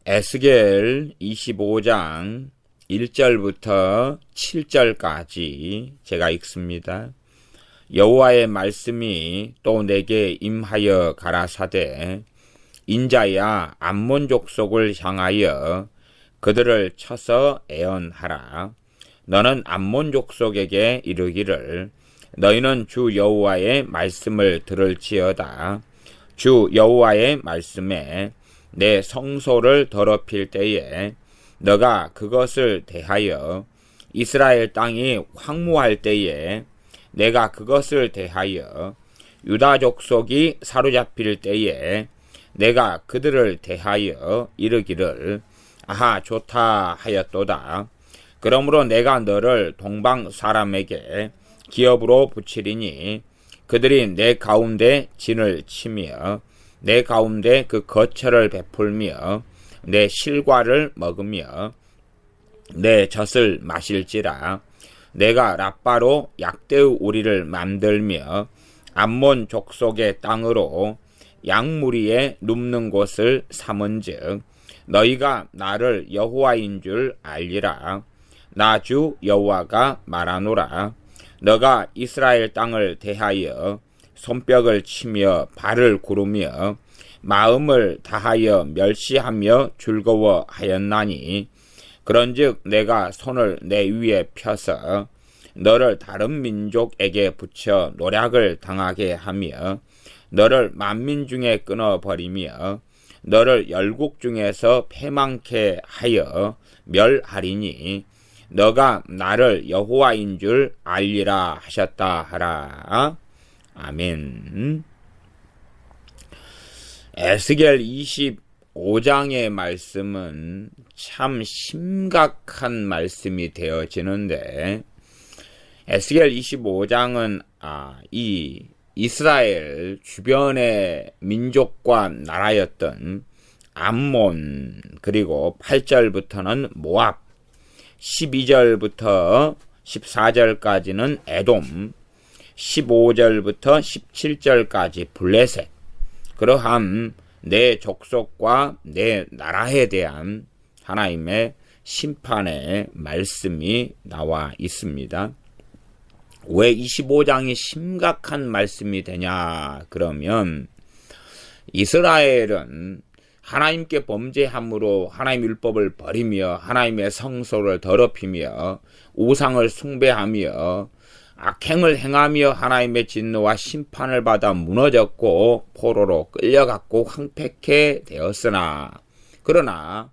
에스겔 25장 1절부터 7절까지 제가 읽습니다. 여호와의 말씀이 또 내게 임하여 가라사대 인자야 암몬 족속을 향하여 그들을 쳐서 애언하라. 너는 암몬 족속에게 이르기를 너희는 주 여호와의 말씀을 들을지어다. 주 여호와의 말씀에 내 성소를 더럽힐 때에 너가 그것을 대하여 이스라엘 땅이 황무할 때에 내가 그것을 대하여 유다 족속이 사로잡힐 때에 내가 그들을 대하여 이르기를 아하 좋다 하였도다. 그러므로 내가 너를 동방 사람에게 기업으로 붙이리니 그들이 내 가운데 진을 치며 내 가운데 그 거처를 베풀며 내 실과를 먹으며 내 젖을 마실지라. 내가 라빠로 약대의 우리를 만들며 암몬 족속의 땅으로 양무리에 눕는 곳을 삼은즉 너희가 나를 여호와인 줄 알리라. 나 주 여호와가 말하노라. 너가 이스라엘 땅을 대하여 손뼉을 치며 발을 구르며 마음을 다하여 멸시하며 즐거워하였나니 그런즉 내가 손을 내 위에 펴서 너를 다른 민족에게 붙여 노략을 당하게 하며 너를 만민 중에 끊어버리며 너를 열국 중에서 패망케 하여 멸하리니 너가 나를 여호와인 줄 알리라 하셨다 하라. 아멘. 에스겔 25장의 말씀은 참 심각한 말씀이 되어지는데 에스겔 25장은 이 이스라엘 주변의 민족과 나라였던 암몬, 그리고 8절부터는 모압, 12절부터 14절까지는 에돔, 15절부터 17절까지 블레셋, 그러한 내 족속과 내 나라에 대한 하나님의 심판의 말씀이 나와 있습니다. 왜 25장이 심각한 말씀이 되냐 그러면 이스라엘은 하나님께 범죄함으로 하나님 율법을 버리며 하나님의 성소를 더럽히며 우상을 숭배하며 악행을 행하며 하나님의 진노와 심판을 받아 무너졌고 포로로 끌려갔고 황폐케 되었으나 그러나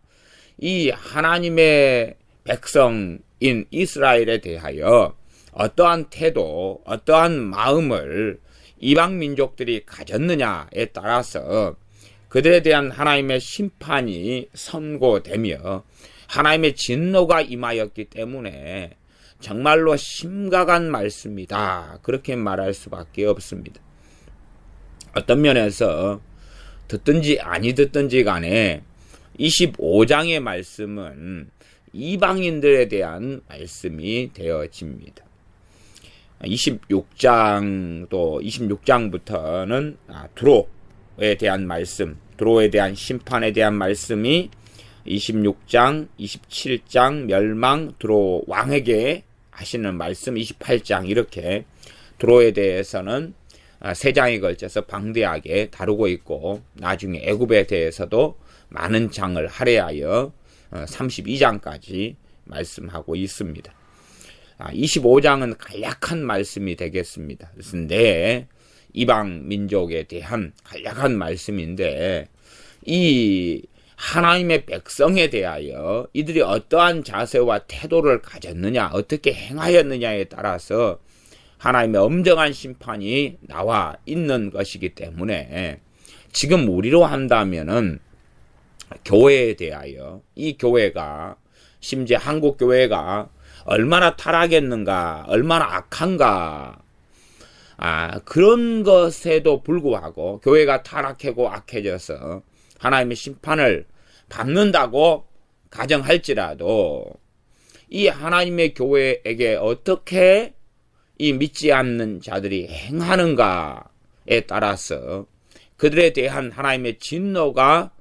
이 하나님의 백성인 이스라엘에 대하여 어떠한 태도, 어떠한 마음을 이방 민족들이 가졌느냐에 따라서 그들에 대한 하나님의 심판이 선고되며 하나님의 진노가 임하였기 때문에 정말로 심각한 말씀이다. 그렇게 말할 수밖에 없습니다. 어떤 면에서 듣든지 아니 듣든지 간에 25장의 말씀은 이방인들에 대한 말씀이 되어집니다. 26장부터는 두로에 대한 말씀, 두로에 대한 심판에 대한 말씀이 26장, 27장 멸망 두로 왕에게 하시는 말씀 28장 이렇게 두로에 대해서는 3장에 걸쳐서 방대하게 다루고 있고 나중에 애굽에 대해서도 많은 장을 할애하여 32장까지 말씀하고 있습니다. 25장은 간략한 말씀이 되겠습니다. 그래서 내 이방 민족에 대한 간략한 말씀인데 이 하나님의 백성에 대하여 이들이 어떠한 자세와 태도를 가졌느냐, 어떻게 행하였느냐에 따라서 하나님의 엄정한 심판이 나와 있는 것이기 때문에 지금 우리로 한다면은 교회에 대하여 이 교회가 심지어 한국 교회가 얼마나 타락했는가, 얼마나 악한가, 그런 것에도 불구하고 교회가 타락하고 악해져서 하나님의 심판을 받는다고 가정할지라도 이 하나님의 교회에게 어떻게 이 믿지 않는 자들이 행하는가에 따라서 그들에 대한 하나님의 진노가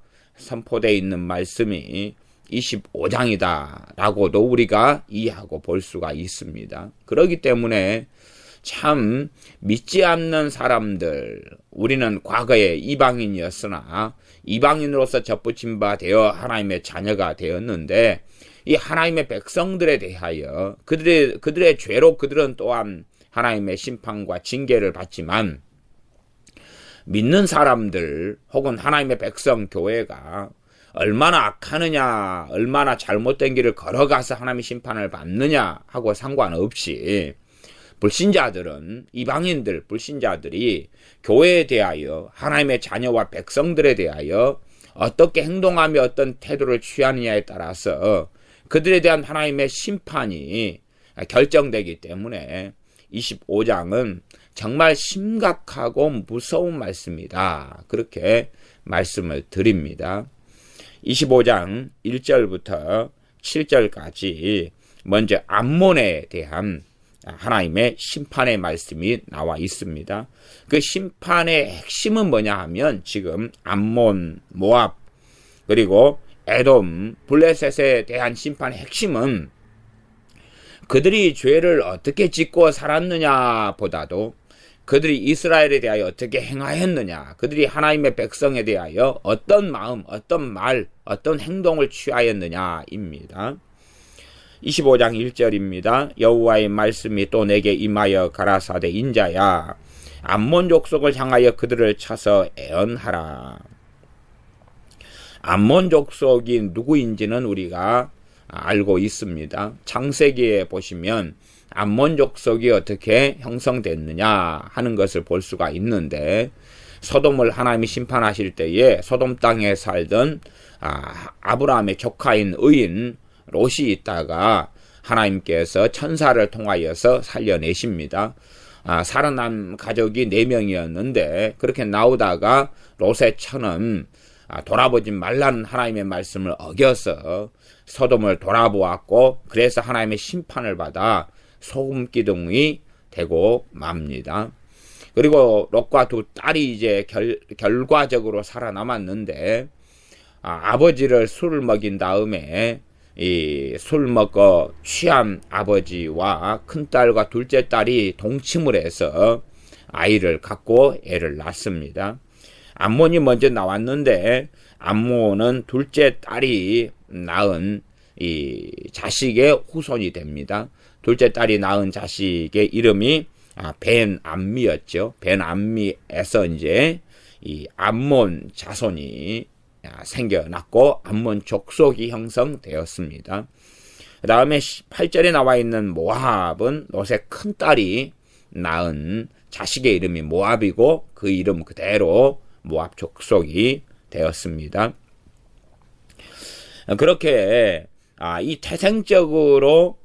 선포되어 있는 말씀이 25장이다라고도 우리가 이해하고 볼 수가 있습니다. 그렇기 때문에 참 믿지 않는 사람들, 우리는 과거에 이방인이었으나 이방인으로서 접붙임 바 되어 하나님의 자녀가 되었는데, 이 하나님의 백성들에 대하여 그들의 죄로 그들은 또한 하나님의 심판과 징계를 받지만, 믿는 사람들 혹은 하나님의 백성 교회가 얼마나 악하느냐, 얼마나 잘못된 길을 걸어가서 하나님의 심판을 받느냐 하고 상관없이 불신자들은, 이방인들, 불신자들이 교회에 대하여, 하나님의 자녀와 백성들에 대하여 어떻게 행동하며 어떤 태도를 취하느냐에 따라서 그들에 대한 하나님의 심판이 결정되기 때문에 25장은 정말 심각하고 무서운 말씀이다, 그렇게 말씀을 드립니다. 25장 1절부터 7절까지 먼저 암몬에 대한 하나님의 심판의 말씀이 나와 있습니다. 그 심판의 핵심은 뭐냐 하면, 지금 암몬, 모압, 그리고 에돔, 블레셋에 대한 심판의 핵심은 그들이 죄를 어떻게 짓고 살았느냐 보다도 그들이 이스라엘에 대하여 어떻게 행하였느냐, 그들이 하나님의 백성에 대하여 어떤 마음, 어떤 말, 어떤 행동을 취하였느냐입니다. 25장 1절입니다. 여호와의 말씀이 또 내게 임하여 가라사대, 인자야, 암몬 족속을 향하여 그들을 쳐서 애언하라. 암몬 족속이 누구인지는 우리가 알고 있습니다. 창세기에 보시면 암몬 족속이 어떻게 형성됐느냐 하는 것을 볼 수가 있는데, 소돔을 하나님이 심판하실 때에 소돔 땅에 살던 아브라함의 조카인 의인 롯이 있다가 하나님께서 천사를 통하여서 살려내십니다. 살아난 가족이 4명이었는데 그렇게 나오다가 롯의 처는 돌아보지 말라는 하나님의 말씀을 어겨서 소돔을 돌아보았고, 그래서 하나님의 심판을 받아 소금기둥이 되고 맙니다. 그리고 롯과 두 딸이 이제 결과적으로 살아남았는데, 아버지를 술을 먹인 다음에 이 술 먹고 취한 아버지와 큰딸과 둘째 딸이 동침을 해서 아이를 갖고 애를 낳습니다. 암몬이 먼저 나왔는데, 암몬은 둘째 딸이 낳은 이 자식의 후손이 됩니다. 둘째 딸이 낳은 자식의 이름이 벤암미였죠. 벤암미에서 이제 이 암몬 자손이 생겨났고 암몬 족속이 형성되었습니다. 그 다음에 8절에 나와 있는 모압은 롯의 큰 딸이 낳은 자식의 이름이 모압이고, 그 이름 그대로 모압 족속이 되었습니다. 그렇게 이 태생적으로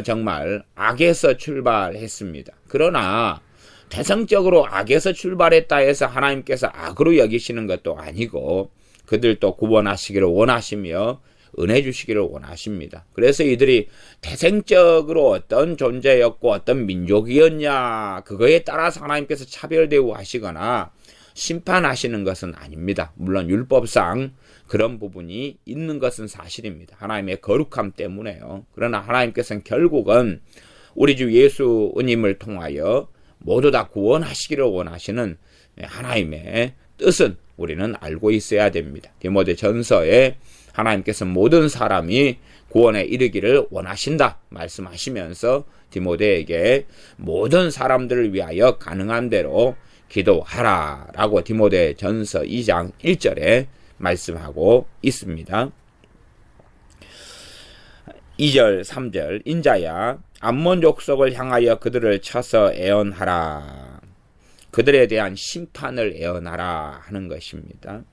정말 악에서 출발했습니다. 그러나 태생적으로 악에서 출발했다 해서 하나님께서 악으로 여기시는 것도 아니고, 그들도 구원하시기를 원하시며 은혜 주시기를 원하십니다. 그래서 이들이 태생적으로 어떤 존재였고 어떤 민족이었냐, 그거에 따라서 하나님께서 차별 대우하시거나 심판하시는 것은 아닙니다. 물론 율법상 그런 부분이 있는 것은 사실입니다. 하나님의 거룩함 때문에요. 그러나 하나님께서는 결국은 우리 주 예수님을 통하여 모두 다 구원하시기를 원하시는 하나님의 뜻은 우리는 알고 있어야 됩니다. 디모데전서에 하나님께서 모든 사람이 구원에 이르기를 원하신다 말씀하시면서 디모데에게 모든 사람들을 위하여 가능한 대로 기도하라 라고 디모데전서 2장 1절에 말씀하고 있습니다. 2절 3절 인자야, 암몬 족속을 향하여 그들을 쳐서 애언하라. 그들에 대한 심판을 애언하라 하는 것입니다.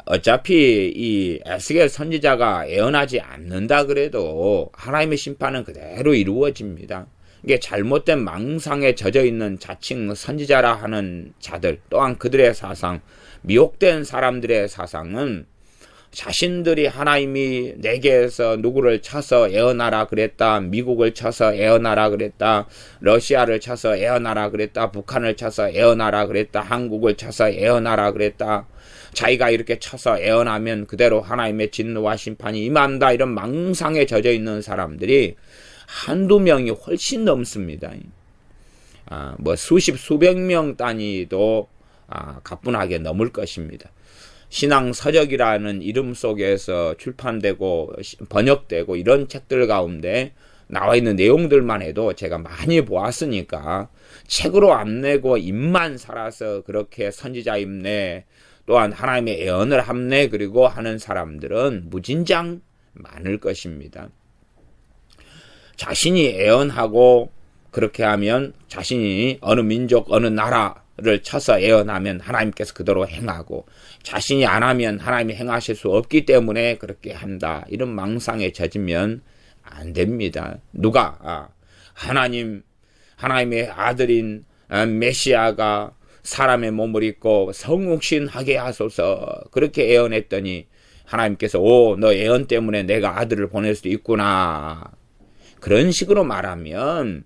어차피 이 에스겔 선지자가 애언하지 않는다 그래도 하나님의 심판은 그대로 이루어집니다. 이게 잘못된 망상에 젖어 있는 자칭 선지자라 하는 자들, 또한 그들의 사상, 미혹된 사람들의 사상은 자신들이 하나님이 내게서 누구를 쳐서 애언하라 그랬다, 미국을 쳐서 애언하라 그랬다, 러시아를 쳐서 애언하라 그랬다, 북한을 쳐서 애언하라 그랬다, 한국을 쳐서 애언하라 그랬다, 자기가 이렇게 쳐서 애언하면 그대로 하나님의 진노와 심판이 임한다, 이런 망상에 젖어 있는 사람들이 한두 명이 훨씬 넘습니다. 뭐 수십 수백 명 단위도 가뿐하게 넘을 것입니다. 신앙 서적이라는 이름 속에서 출판되고 번역되고 이런 책들 가운데 나와 있는 내용들만 해도 제가 많이 보았으니까, 책으로 안 내고 입만 살아서 그렇게 선지자 입내 또한 하나님의 예언을 합내 그리고 하는 사람들은 무진장 많을 것입니다. 자신이 예언하고 그렇게 하면, 자신이 어느 민족 어느 나라를 쳐서 예언하면 하나님께서 그대로 행하고, 자신이 안 하면 하나님이 행하실 수 없기 때문에 그렇게 한다, 이런 망상에 젖으면 안 됩니다. 누가 하나님의 아들인 메시아가 사람의 몸을 입고 성육신하게 하소서, 그렇게 예언했더니 하나님께서 너 예언 때문에 내가 아들을 보낼 수도 있구나, 그런 식으로 말하면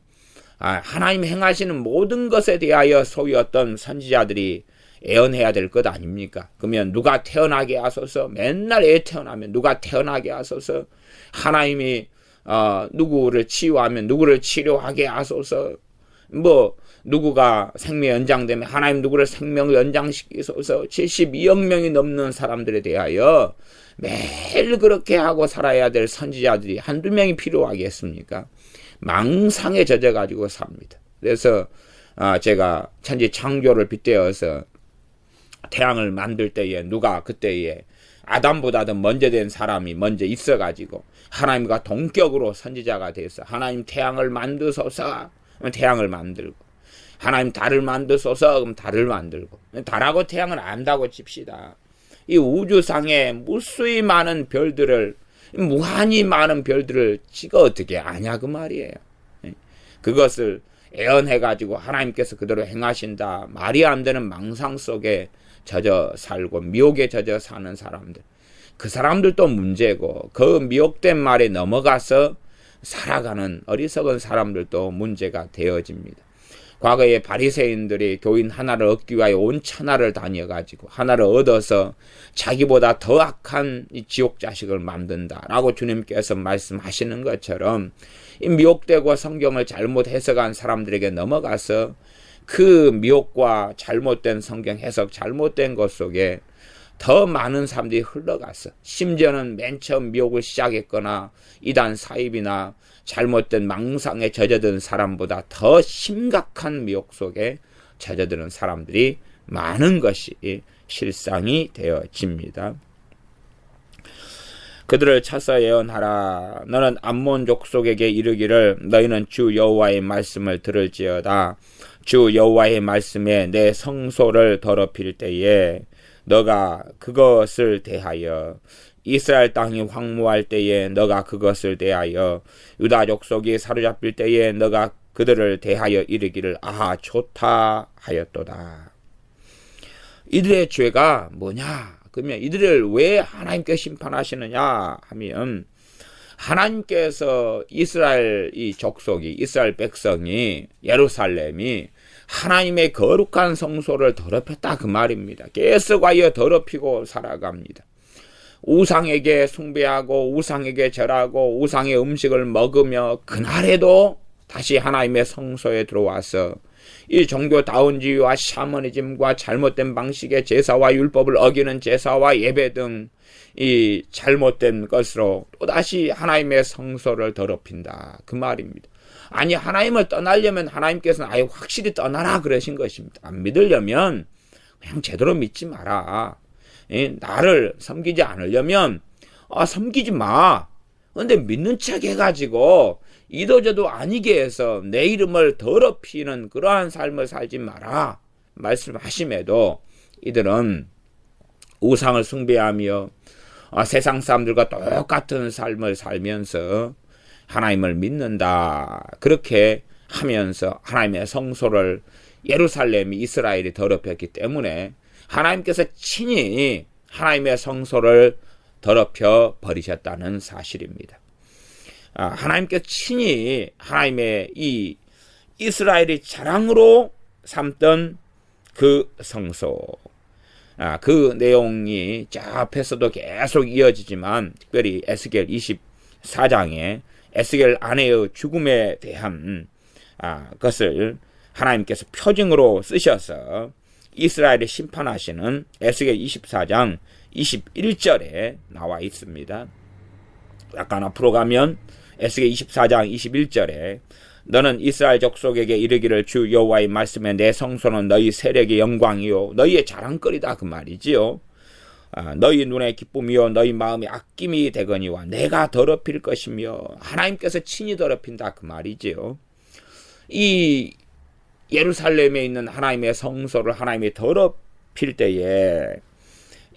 하나님 행하시는 모든 것에 대하여 소위 어떤 선지자들이 예언해야 될 것 아닙니까? 그러면 누가 태어나게 하소서, 맨날 애 태어나면 누가 태어나게 하소서, 하나님이 누구를 치유하면 누구를 치료하게 하소서, 뭐 누구가 생명 연장되면 하나님 누구를 생명 연장시키소서, 72억 명이 넘는 사람들에 대하여 매일 그렇게 하고 살아야 될 선지자들이 한두 명이 필요하겠습니까? 망상에 젖어가지고 삽니다. 그래서 제가 천지 창조를 빗대어서 태양을 만들 때에 누가 그때에 아담보다도 먼저 된 사람이 먼저 있어가지고 하나님과 동격으로 선지자가 돼서, 하나님 태양을 만드소서, 태양을 만들고, 하나님 달을 만드소서, 그럼 달을 만들고, 달하고 태양을 안다고 칩시다. 이 우주상에 무수히 많은 별들을, 무한히 많은 별들을 지가 어떻게 아냐 그 말이에요. 그것을 예언해가지고 하나님께서 그대로 행하신다, 말이 안 되는 망상 속에 젖어 살고 미혹에 젖어 사는 사람들, 그 사람들도 문제고, 그 미혹된 말에 넘어가서 살아가는 어리석은 사람들도 문제가 되어집니다. 과거에 바리새인들이 교인 하나를 얻기 위하여 온 천하를 다녀가지고 하나를 얻어서 자기보다 더 악한 이 지옥 자식을 만든다라고 주님께서 말씀하시는 것처럼, 이 미혹되고 성경을 잘못 해석한 사람들에게 넘어가서 그 미혹과 잘못된 성경 해석, 잘못된 것 속에 더 많은 사람들이 흘러갔어. 심지어는 맨 처음 미혹을 시작했거나 이단 사입이나 잘못된 망상에 젖어든 사람보다 더 심각한 미혹 속에 젖어드는 사람들이 많은 것이 실상이 되어집니다. 그들을 쳐서 예언하라. 너는 암몬 족속에게 이르기를, 너희는 주 여호와의 말씀을 들을지어다. 주 여호와의 말씀에 내 성소를 더럽힐 때에 너가 그것을 대하여, 이스라엘 땅이 황무할 때에 너가 그것을 대하여, 유다 족속이 사로잡힐 때에 너가 그들을 대하여 이르기를 좋다 하였도다. 이들의 죄가 뭐냐? 그러면 이들을 왜 하나님께 심판하시느냐 하면, 하나님께서 이스라엘 이 족속이, 이스라엘 백성이, 예루살렘이 하나님의 거룩한 성소를 더럽혔다 그 말입니다. 계속하여 더럽히고 살아갑니다. 우상에게 숭배하고 우상에게 절하고 우상의 음식을 먹으며 그날에도 다시 하나님의 성소에 들어와서 이 종교다운주의와 샤머니즘과 잘못된 방식의 제사와 율법을 어기는 제사와 예배 등 이 잘못된 것으로 또다시 하나님의 성소를 더럽힌다 그 말입니다. 아니, 하나님을 떠나려면 하나님께서는 아예 확실히 떠나라 그러신 것입니다. 안 믿으려면 그냥 제대로 믿지 마라. 나를 섬기지 않으려면 섬기지 마. 근데 믿는 척 해가지고 이도저도 아니게 해서 내 이름을 더럽히는 그러한 삶을 살지 마라 말씀하심에도 이들은 우상을 숭배하며 세상 사람들과 똑같은 삶을 살면서 하나님을 믿는다 그렇게 하면서 하나님의 성소를, 예루살렘이 이스라엘이 더럽혔기 때문에 하나님께서 친히 하나님의 성소를 더럽혀 버리셨다는 사실입니다. 하나님께서 친히 하나님의 이 이스라엘이 자랑으로 삼던 그 성소, 그 내용이 저 앞에서도 계속 이어지지만 특별히 에스겔 24장에 에스겔 아내의 죽음에 대한 것을 하나님께서 표징으로 쓰셔서 이스라엘을 심판하시는 에스겔 24장 21절에 나와 있습니다. 약간 앞으로 가면 에스겔 24장 21절에 너는 이스라엘 족속에게 이르기를 주 여호와의 말씀에 내 성소는 너희 세력의 영광이요 너희의 자랑거리다 그 말이지요. 너희 눈의 기쁨이요 너희 마음의 아낌이 되거니와 내가 더럽힐 것이며 하나님께서 친히 더럽힌다 그 말이지요. 이 예루살렘에 있는 하나님의 성소를 하나님이 더럽힐 때에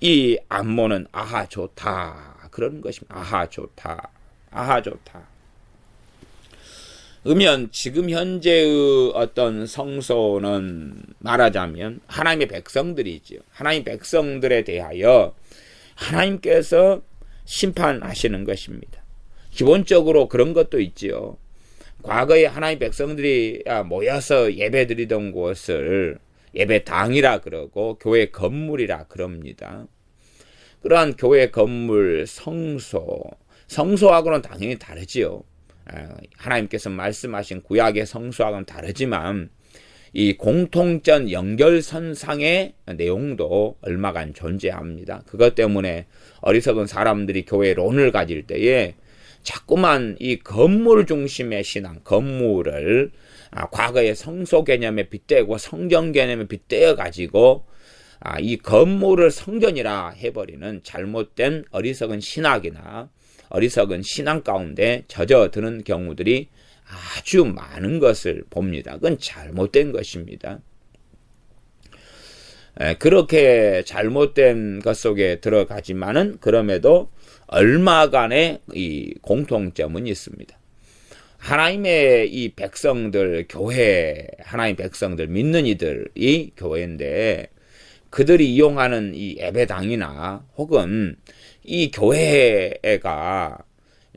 이 암몬은 아하 좋다 그러는 것입니다. 아하 좋다. 아하 좋다. 그러면 지금 현재의 어떤 성소는 말하자면 하나님의 백성들이지요. 하나님 백성들에 대하여 하나님께서 심판하시는 것입니다. 기본적으로 그런 것도 있지요. 과거에 하나님 백성들이 모여서 예배드리던 곳을 예배당이라 그러고 교회 건물이라 그럽니다. 그러한 교회 건물 성소하고는 당연히 다르지요. 하나님께서 말씀하신 구약의 성소하고는 다르지만 이 공통점 연결선상의 내용도 얼마간 존재합니다. 그것 때문에 어리석은 사람들이 교회론을 가질 때에 자꾸만 이 건물 중심의 신앙, 건물을 과거의 성소 개념에 빗대고 성전 개념에 빗대어 가지고 이 건물을 성전이라 해버리는 잘못된 어리석은 신학이나 어리석은 신앙 가운데 젖어드는 경우들이 아주 많은 것을 봅니다. 그건 잘못된 것입니다. 그렇게 잘못된 것 속에 들어가지만은 그럼에도 얼마간의 이 공통점은 있습니다. 하나님의 이 백성들, 교회, 하나님 백성들, 믿는 이들이 교회인데 그들이 이용하는 이 예배당이나 혹은 이 교회가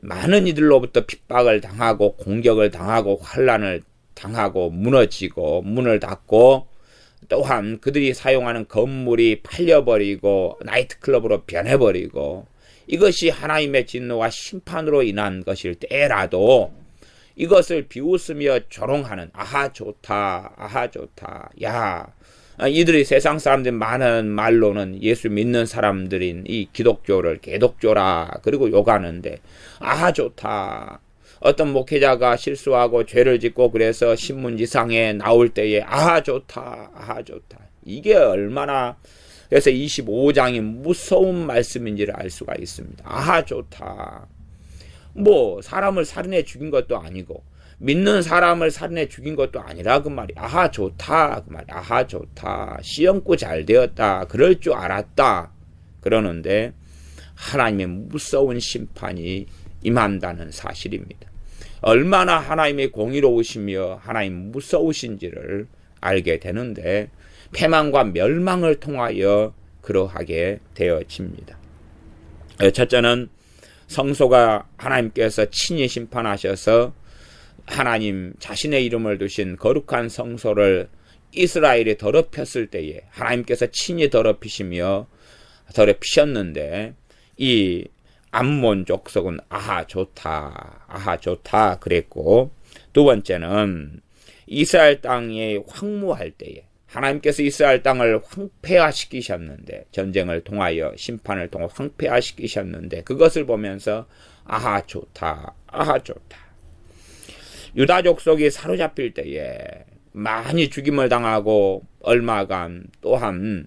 많은 이들로부터 핍박을 당하고 공격을 당하고 환난을 당하고 무너지고 문을 닫고 또한 그들이 사용하는 건물이 팔려버리고 나이트클럽으로 변해버리고 이것이 하나님의 진노와 심판으로 인한 것일 때라도 이것을 비웃으며 조롱하는 아하 좋다 아하 좋다 야 이들이 세상 사람들 많은 말로는 예수 믿는 사람들인 이 기독교를 개독교라 그리고 욕하는데 아하 좋다. 어떤 목회자가 실수하고 죄를 짓고 그래서 신문지상에 나올 때에 아하 좋다 아하 좋다. 이게 얼마나 그래서 25장이 무서운 말씀인지를 알 수가 있습니다. 아하 좋다. 뭐 사람을 살인해 죽인 것도 아니고 믿는 사람을 살인해 죽인 것도 아니라 그 말이 아하 좋다 그 말이 아하 좋다 시험고 잘 되었다 그럴 줄 알았다 그러는데 하나님의 무서운 심판이 임한다는 사실입니다. 얼마나 하나님의 공의로우시며 하나님 무서우신지를 알게 되는데 패망과 멸망을 통하여 그러하게 되어집니다. 첫째는 성소가 하나님께서 친히 심판하셔서 하나님 자신의 이름을 두신 거룩한 성소를 이스라엘이 더럽혔을 때에 하나님께서 친히 더럽히시며 더럽히셨는데 이 암몬 족속은 아하 좋다 그랬고 두 번째는 이스라엘 땅에 황무할 때에 하나님께서 이스라엘 땅을 황폐화시키셨는데 전쟁을 통하여 심판을 통해 황폐화시키셨는데 그것을 보면서 아하 좋다 유다 족속이 사로잡힐 때에 많이 죽임을 당하고 얼마간 또한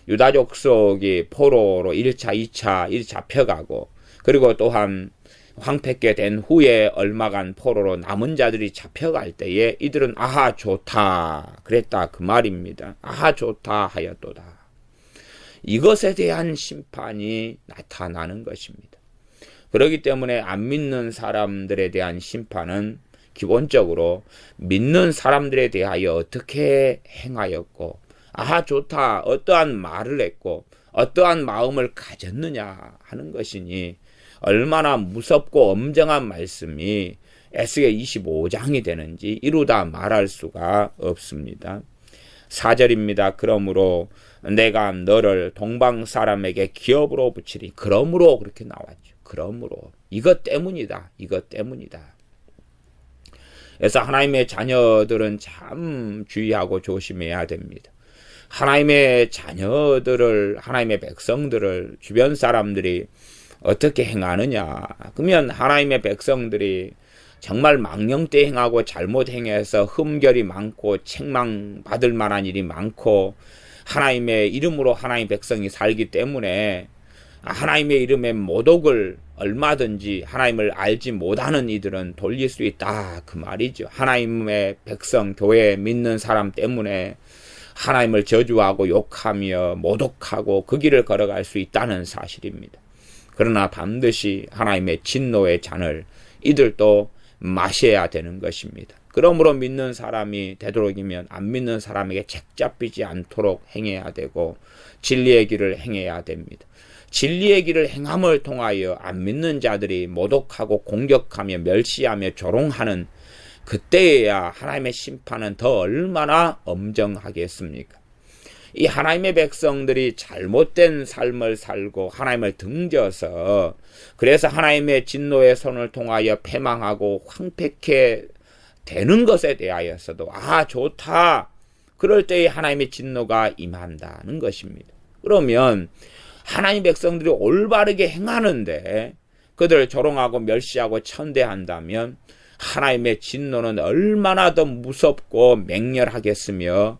유다 족속이 포로로 1차 잡혀가고 그리고 또한 황폐케 된 후에 얼마간 포로로 남은 자들이 잡혀갈 때에 이들은 아하 좋다 그랬다 그 말입니다. 아하 좋다 하였도다. 이것에 대한 심판이 나타나는 것입니다. 그렇기 때문에 안 믿는 사람들에 대한 심판은 기본적으로 믿는 사람들에 대하여 어떻게 행하였고 아하 좋다 어떠한 말을 했고 어떠한 마음을 가졌느냐 하는 것이니 얼마나 무섭고 엄정한 말씀이 에스겔 25장이 되는지 이루다 말할 수가 없습니다. 4절입니다. 그러므로 내가 너를 동방 사람에게 기업으로 붙이리. 그러므로 그렇게 나왔죠. 그러므로. 이것 때문이다. 이것 때문이다. 그래서 하나님의 자녀들은 참 주의하고 조심해야 됩니다. 하나님의 자녀들을, 하나님의 백성들을 주변 사람들이 어떻게 행하느냐. 그러면 하나님의 백성들이 정말 망령되 행하고 잘못 행해서 흠결이 많고 책망받을 만한 일이 많고 하나님의 이름으로 하나님의 백성이 살기 때문에 하나님의 이름에 모독을 얼마든지 하나님을 알지 못하는 이들은 돌릴 수 있다. 그 말이죠. 하나님의 백성, 교회 믿는 사람 때문에 하나님을 저주하고 욕하며 모독하고 그 길을 걸어갈 수 있다는 사실입니다. 그러나 반드시 하나님의 진노의 잔을 이들도 마셔야 되는 것입니다. 그러므로 믿는 사람이 되도록이면 안 믿는 사람에게 책잡히지 않도록 행해야 되고 진리의 길을 행해야 됩니다. 진리의 길을 행함을 통하여 안 믿는 자들이 모독하고 공격하며 멸시하며 조롱하는 그때에야 하나님의 심판은 더 얼마나 엄정하겠습니까? 이 하나님의 백성들이 잘못된 삶을 살고 하나님을 등져서 그래서 하나님의 진노의 손을 통하여 패망하고 황폐케 되는 것에 대하여서도 좋다. 그럴 때에 하나님의 진노가 임한다는 것입니다. 그러면 하나님 백성들이 올바르게 행하는데 그들을 조롱하고 멸시하고 천대한다면 하나님의 진노는 얼마나 더 무섭고 맹렬하겠으며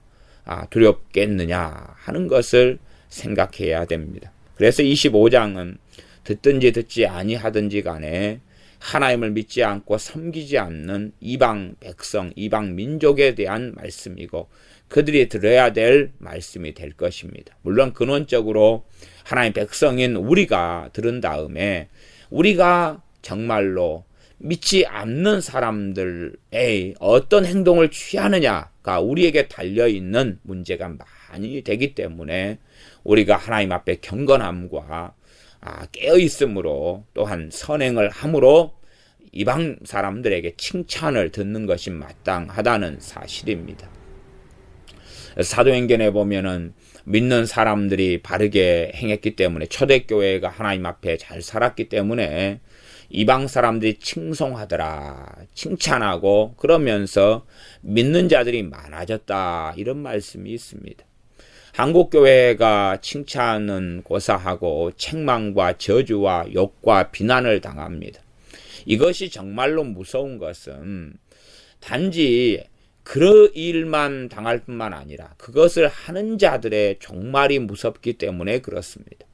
두렵겠느냐 하는 것을 생각해야 됩니다. 그래서 25장은 듣든지 듣지 아니하든지 간에 하나님을 믿지 않고 섬기지 않는 이방 백성, 이방 민족에 대한 말씀이고 그들이 들어야 될 말씀이 될 것입니다. 물론 근원적으로 하나님 백성인 우리가 들은 다음에 우리가 정말로 믿지 않는 사람들의 어떤 행동을 취하느냐가 우리에게 달려있는 문제가 많이 되기 때문에 우리가 하나님 앞에 경건함과 깨어있음으로 또한 선행을 함으로 이방 사람들에게 칭찬을 듣는 것이 마땅하다는 사실입니다. 사도행전에 보면은 믿는 사람들이 바르게 행했기 때문에 초대교회가 하나님 앞에 잘 살았기 때문에 이방 사람들이 칭송하더라, 칭찬하고 그러면서 믿는 자들이 많아졌다 이런 말씀이 있습니다. 한국교회가 칭찬은 고사하고 책망과 저주와 욕과 비난을 당합니다. 이것이 정말로 무서운 것은 단지 그 일만 당할 뿐만 아니라 그것을 하는 자들의 종말이 무섭기 때문에 그렇습니다.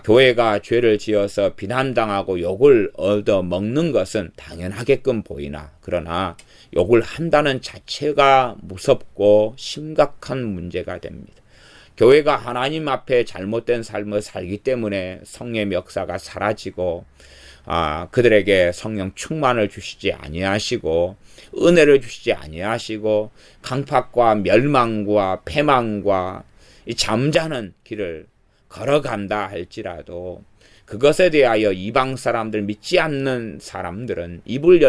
교회가 죄를 지어서 비난당하고 욕을 얻어먹는 것은 당연하게끔 보이나 그러나 욕을 한다는 자체가 무섭고 심각한 문제가 됩니다. 교회가 하나님 앞에 잘못된 삶을 살기 때문에 성령의 역사가 사라지고 그들에게 성령 충만을 주시지 아니하시고 은혜를 주시지 아니하시고 강팍과 멸망과 패망과 이 잠자는 길을 걸어간다 할지라도 그것에 대하여 이방 사람들 믿지 않는 사람들은 입을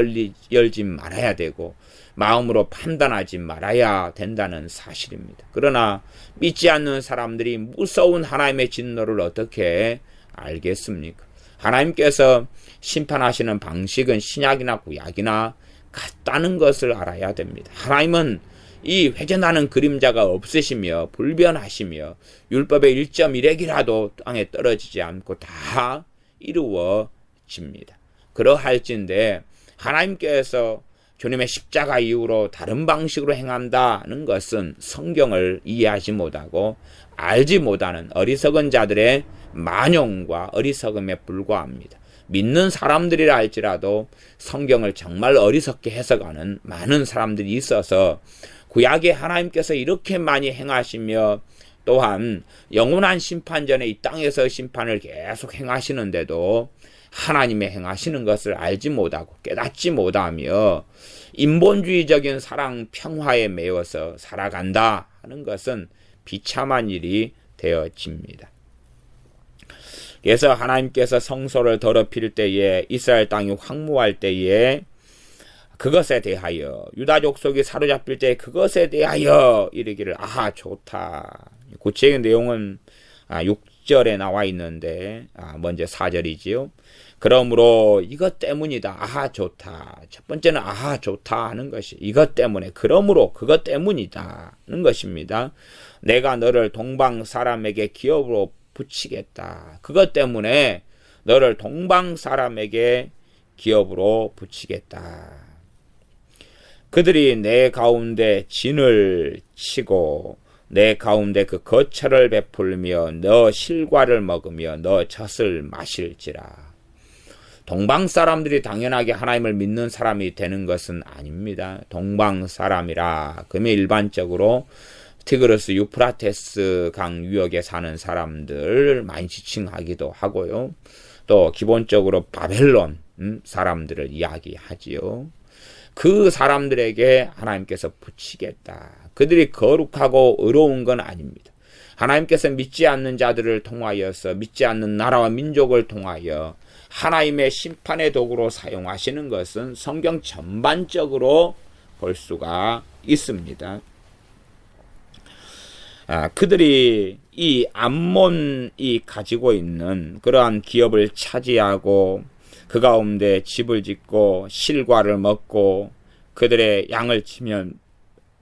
열지 말아야 되고 마음으로 판단하지 말아야 된다는 사실입니다. 그러나 믿지 않는 사람들이 무서운 하나님의 진노를 어떻게 알겠습니까? 하나님께서 심판하시는 방식은 신약이나 구약이나 같다는 것을 알아야 됩니다. 하나님은 이 회전하는 그림자가 없으시며 불변하시며 율법의 1.1핵이라도 땅에 떨어지지 않고 다 이루어집니다. 그러할진데 하나님께서 주님의 십자가 이후로 다른 방식으로 행한다는 것은 성경을 이해하지 못하고 알지 못하는 어리석은 자들의 만용과 어리석음에 불과합니다. 믿는 사람들이라 할지라도 성경을 정말 어리석게 해석하는 많은 사람들이 있어서 구약에 하나님께서 이렇게 많이 행하시며 또한 영원한 심판 전에 이 땅에서 심판을 계속 행하시는데도 하나님의 행하시는 것을 알지 못하고 깨닫지 못하며 인본주의적인 사랑 평화에 매여서 살아간다 하는 것은 비참한 일이 되어집니다. 그래서 하나님께서 성소를 더럽힐 때에 이스라엘 땅이 황무할 때에 그것에 대하여 유다 족속이 사로잡힐 때 그것에 대하여 이르기를 아하 좋다. 구체적인 내용은 6절에 나와 있는데 먼저 4절이지요. 그러므로 이것 때문이다. 아하 좋다. 첫 번째는 아하 좋다 하는 것이 이것 때문에 그러므로 그것 때문이다 하는 것입니다. 내가 너를 동방 사람에게 기업으로 붙이겠다. 그것 때문에 너를 동방 사람에게 기업으로 붙이겠다. 그들이 내 가운데 진을 치고 내 가운데 그 거처를 베풀며 너 실과를 먹으며 너 젖을 마실지라. 동방 사람들이 당연하게 하나님을 믿는 사람이 되는 것은 아닙니다. 동방 사람이라 그러면 일반적으로 티그르스 유프라테스 강 유역에 사는 사람들을 많이 지칭하기도 하고요. 또 기본적으로 바벨론 사람들을 이야기하지요. 그 사람들에게 하나님께서 붙이겠다. 그들이 거룩하고 의로운 건 아닙니다. 하나님께서 믿지 않는 자들을 통하여서 믿지 않는 나라와 민족을 통하여 하나님의 심판의 도구로 사용하시는 것은 성경 전반적으로 볼 수가 있습니다. 그들이 이 암몬이 가지고 있는 그러한 기업을 차지하고 그 가운데 집을 짓고 실과를 먹고 그들의 양을 치면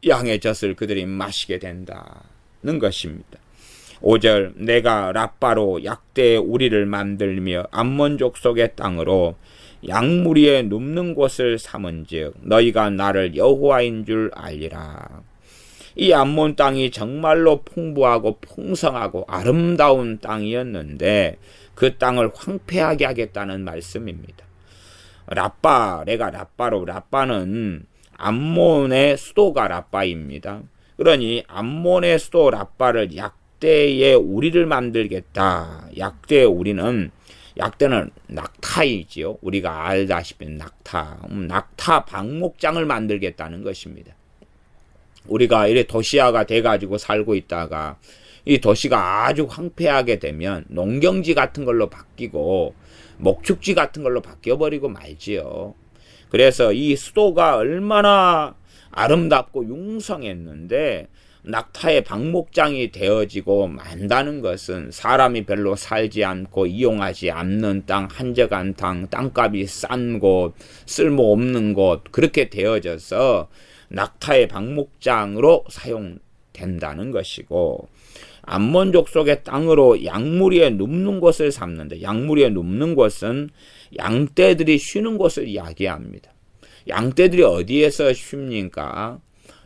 양의 젖을 그들이 마시게 된다는 것입니다. 5절 내가 라빠로 약대의 우리를 만들며 암몬 족속의 땅으로 양무리에 눕는 곳을 삼은즉 너희가 나를 여호와인 줄 알리라. 이 암몬 땅이 정말로 풍부하고 풍성하고 아름다운 땅이었는데 그 땅을 황폐하게 하겠다는 말씀입니다. 라빠, 내가 라빠로, 라빠는 암몬의 수도가 라빠입니다. 그러니 암몬의 수도 라빠를 약대의 우리를 만들겠다. 약대의 우리는 약대는 낙타이지요. 우리가 알다시피 낙타 방목장을 만들겠다는 것입니다. 우리가 이래 도시화가 돼가지고 살고 있다가 이 도시가 아주 황폐하게 되면 농경지 같은 걸로 바뀌고 목축지 같은 걸로 바뀌어버리고 말지요. 그래서 이 수도가 얼마나 아름답고 융성했는데 낙타의 방목장이 되어지고 만다는 것은 사람이 별로 살지 않고 이용하지 않는 땅, 한적한 땅, 땅값이 싼 곳, 쓸모없는 곳 그렇게 되어져서 낙타의 방목장으로 사용된다는 것이고 암몬 족속의 땅으로 양무리에 눕는 곳을 삼는데 양무리에 눕는 곳은 양떼들이 쉬는 곳을 이야기합니다. 양떼들이 어디에서 쉽니까?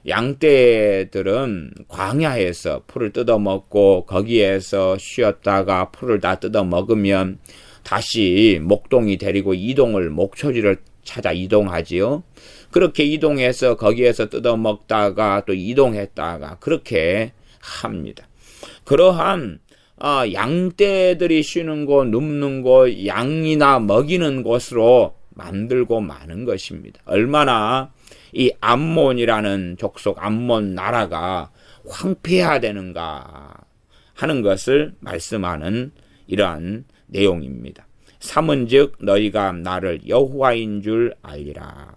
양떼들은 광야에서 풀을 뜯어먹고 거기에서 쉬었다가 풀을 다 뜯어먹으면 다시 목동이 데리고 목초지를 찾아 이동하지요. 그렇게 이동해서 거기에서 뜯어먹다가 또 이동했다가 그렇게 합니다. 그러한 양떼들이 쉬는 곳, 눕는 곳, 양이나 먹이는 곳으로 만들고 마는 것입니다. 얼마나 이 암몬이라는 족속, 암몬 나라가 황폐해야 되는가 하는 것을 말씀하는 이러한 내용입니다. 삼은즉 너희가 나를 여호와인 줄 알리라.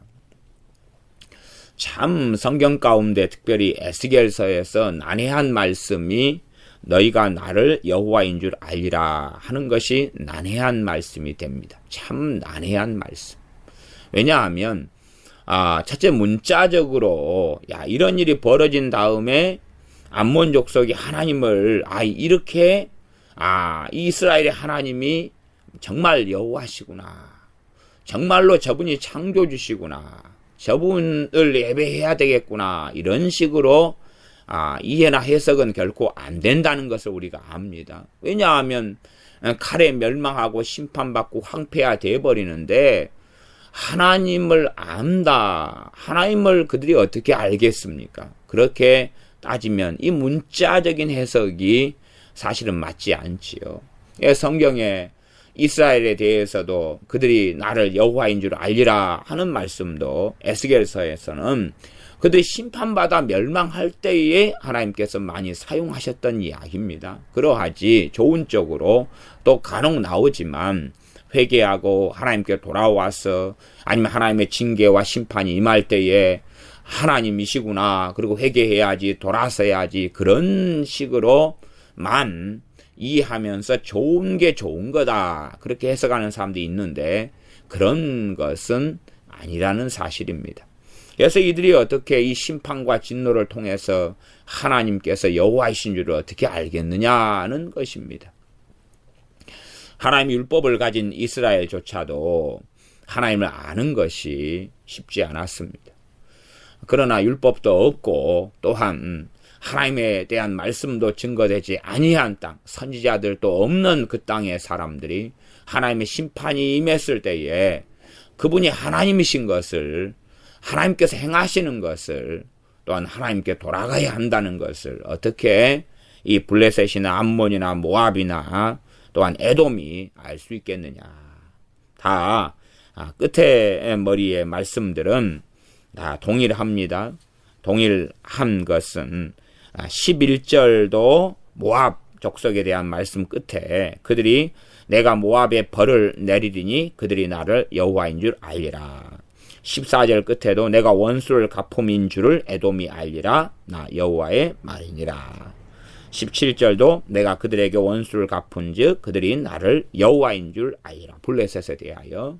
참 성경 가운데 특별히 에스겔서에서 난해한 말씀이 너희가 나를 여호와인 줄 알리라 하는 것이 난해한 말씀이 됩니다. 참 난해한 말씀. 왜냐하면 첫째 문자적으로 이런 일이 벌어진 다음에 암몬 족속이 하나님을 이렇게 이스라엘의 하나님이 정말 여호와시구나. 정말로 저분이 창조주시구나. 저분을 예배해야 되겠구나. 이런 식으로 이해나 해석은 결코 안 된다는 것을 우리가 압니다. 왜냐하면 칼에 멸망하고 심판받고 황폐화 되어버리는데 하나님을 안다. 하나님을 그들이 어떻게 알겠습니까? 그렇게 따지면 이 문자적인 해석이 사실은 맞지 않지요. 성경에 이스라엘에 대해서도 그들이 나를 여호와인 줄 알리라 하는 말씀도 에스겔서에서는 그들이 심판받아 멸망할 때에 하나님께서 많이 사용하셨던 이야기입니다. 그러하지 좋은 쪽으로 또 간혹 나오지만 회개하고 하나님께 돌아와서 아니면 하나님의 징계와 심판이 임할 때에 하나님이시구나, 그리고 회개해야지, 돌아서야지, 그런 식으로만 이해하면서 좋은 게 좋은 거다, 그렇게 해석하는 사람도 있는데 그런 것은 아니라는 사실입니다. 그래서 이들이 어떻게 이 심판과 진노를 통해서 하나님께서 여호와이신 줄을 어떻게 알겠느냐는 것입니다. 하나님의 율법을 가진 이스라엘조차도 하나님을 아는 것이 쉽지 않았습니다. 그러나 율법도 없고 또한 하나님에 대한 말씀도 증거되지 아니한 땅, 선지자들도 없는 그 땅의 사람들이 하나님의 심판이 임했을 때에 그분이 하나님이신 것을, 하나님께서 행하시는 것을, 또한 하나님께 돌아가야 한다는 것을 어떻게 이 블레셋이나 암몬이나 모압이나 또한 에돔이 알 수 있겠느냐. 다 끝에 머리의 말씀들은 다 동일합니다. 동일한 것은 11절도 모압 족속에 대한 말씀 끝에 그들이 내가 모압에 벌을 내리리니 그들이 나를 여호와인 줄 알리라. 14절 끝에도 내가 원수를 갚음인 줄을 에돔이 알리라. 나 여호와의 말이니라. 17절도 내가 그들에게 원수를 갚은즉 그들이 나를 여호와인 줄 알리라. 블레셋에 대하여.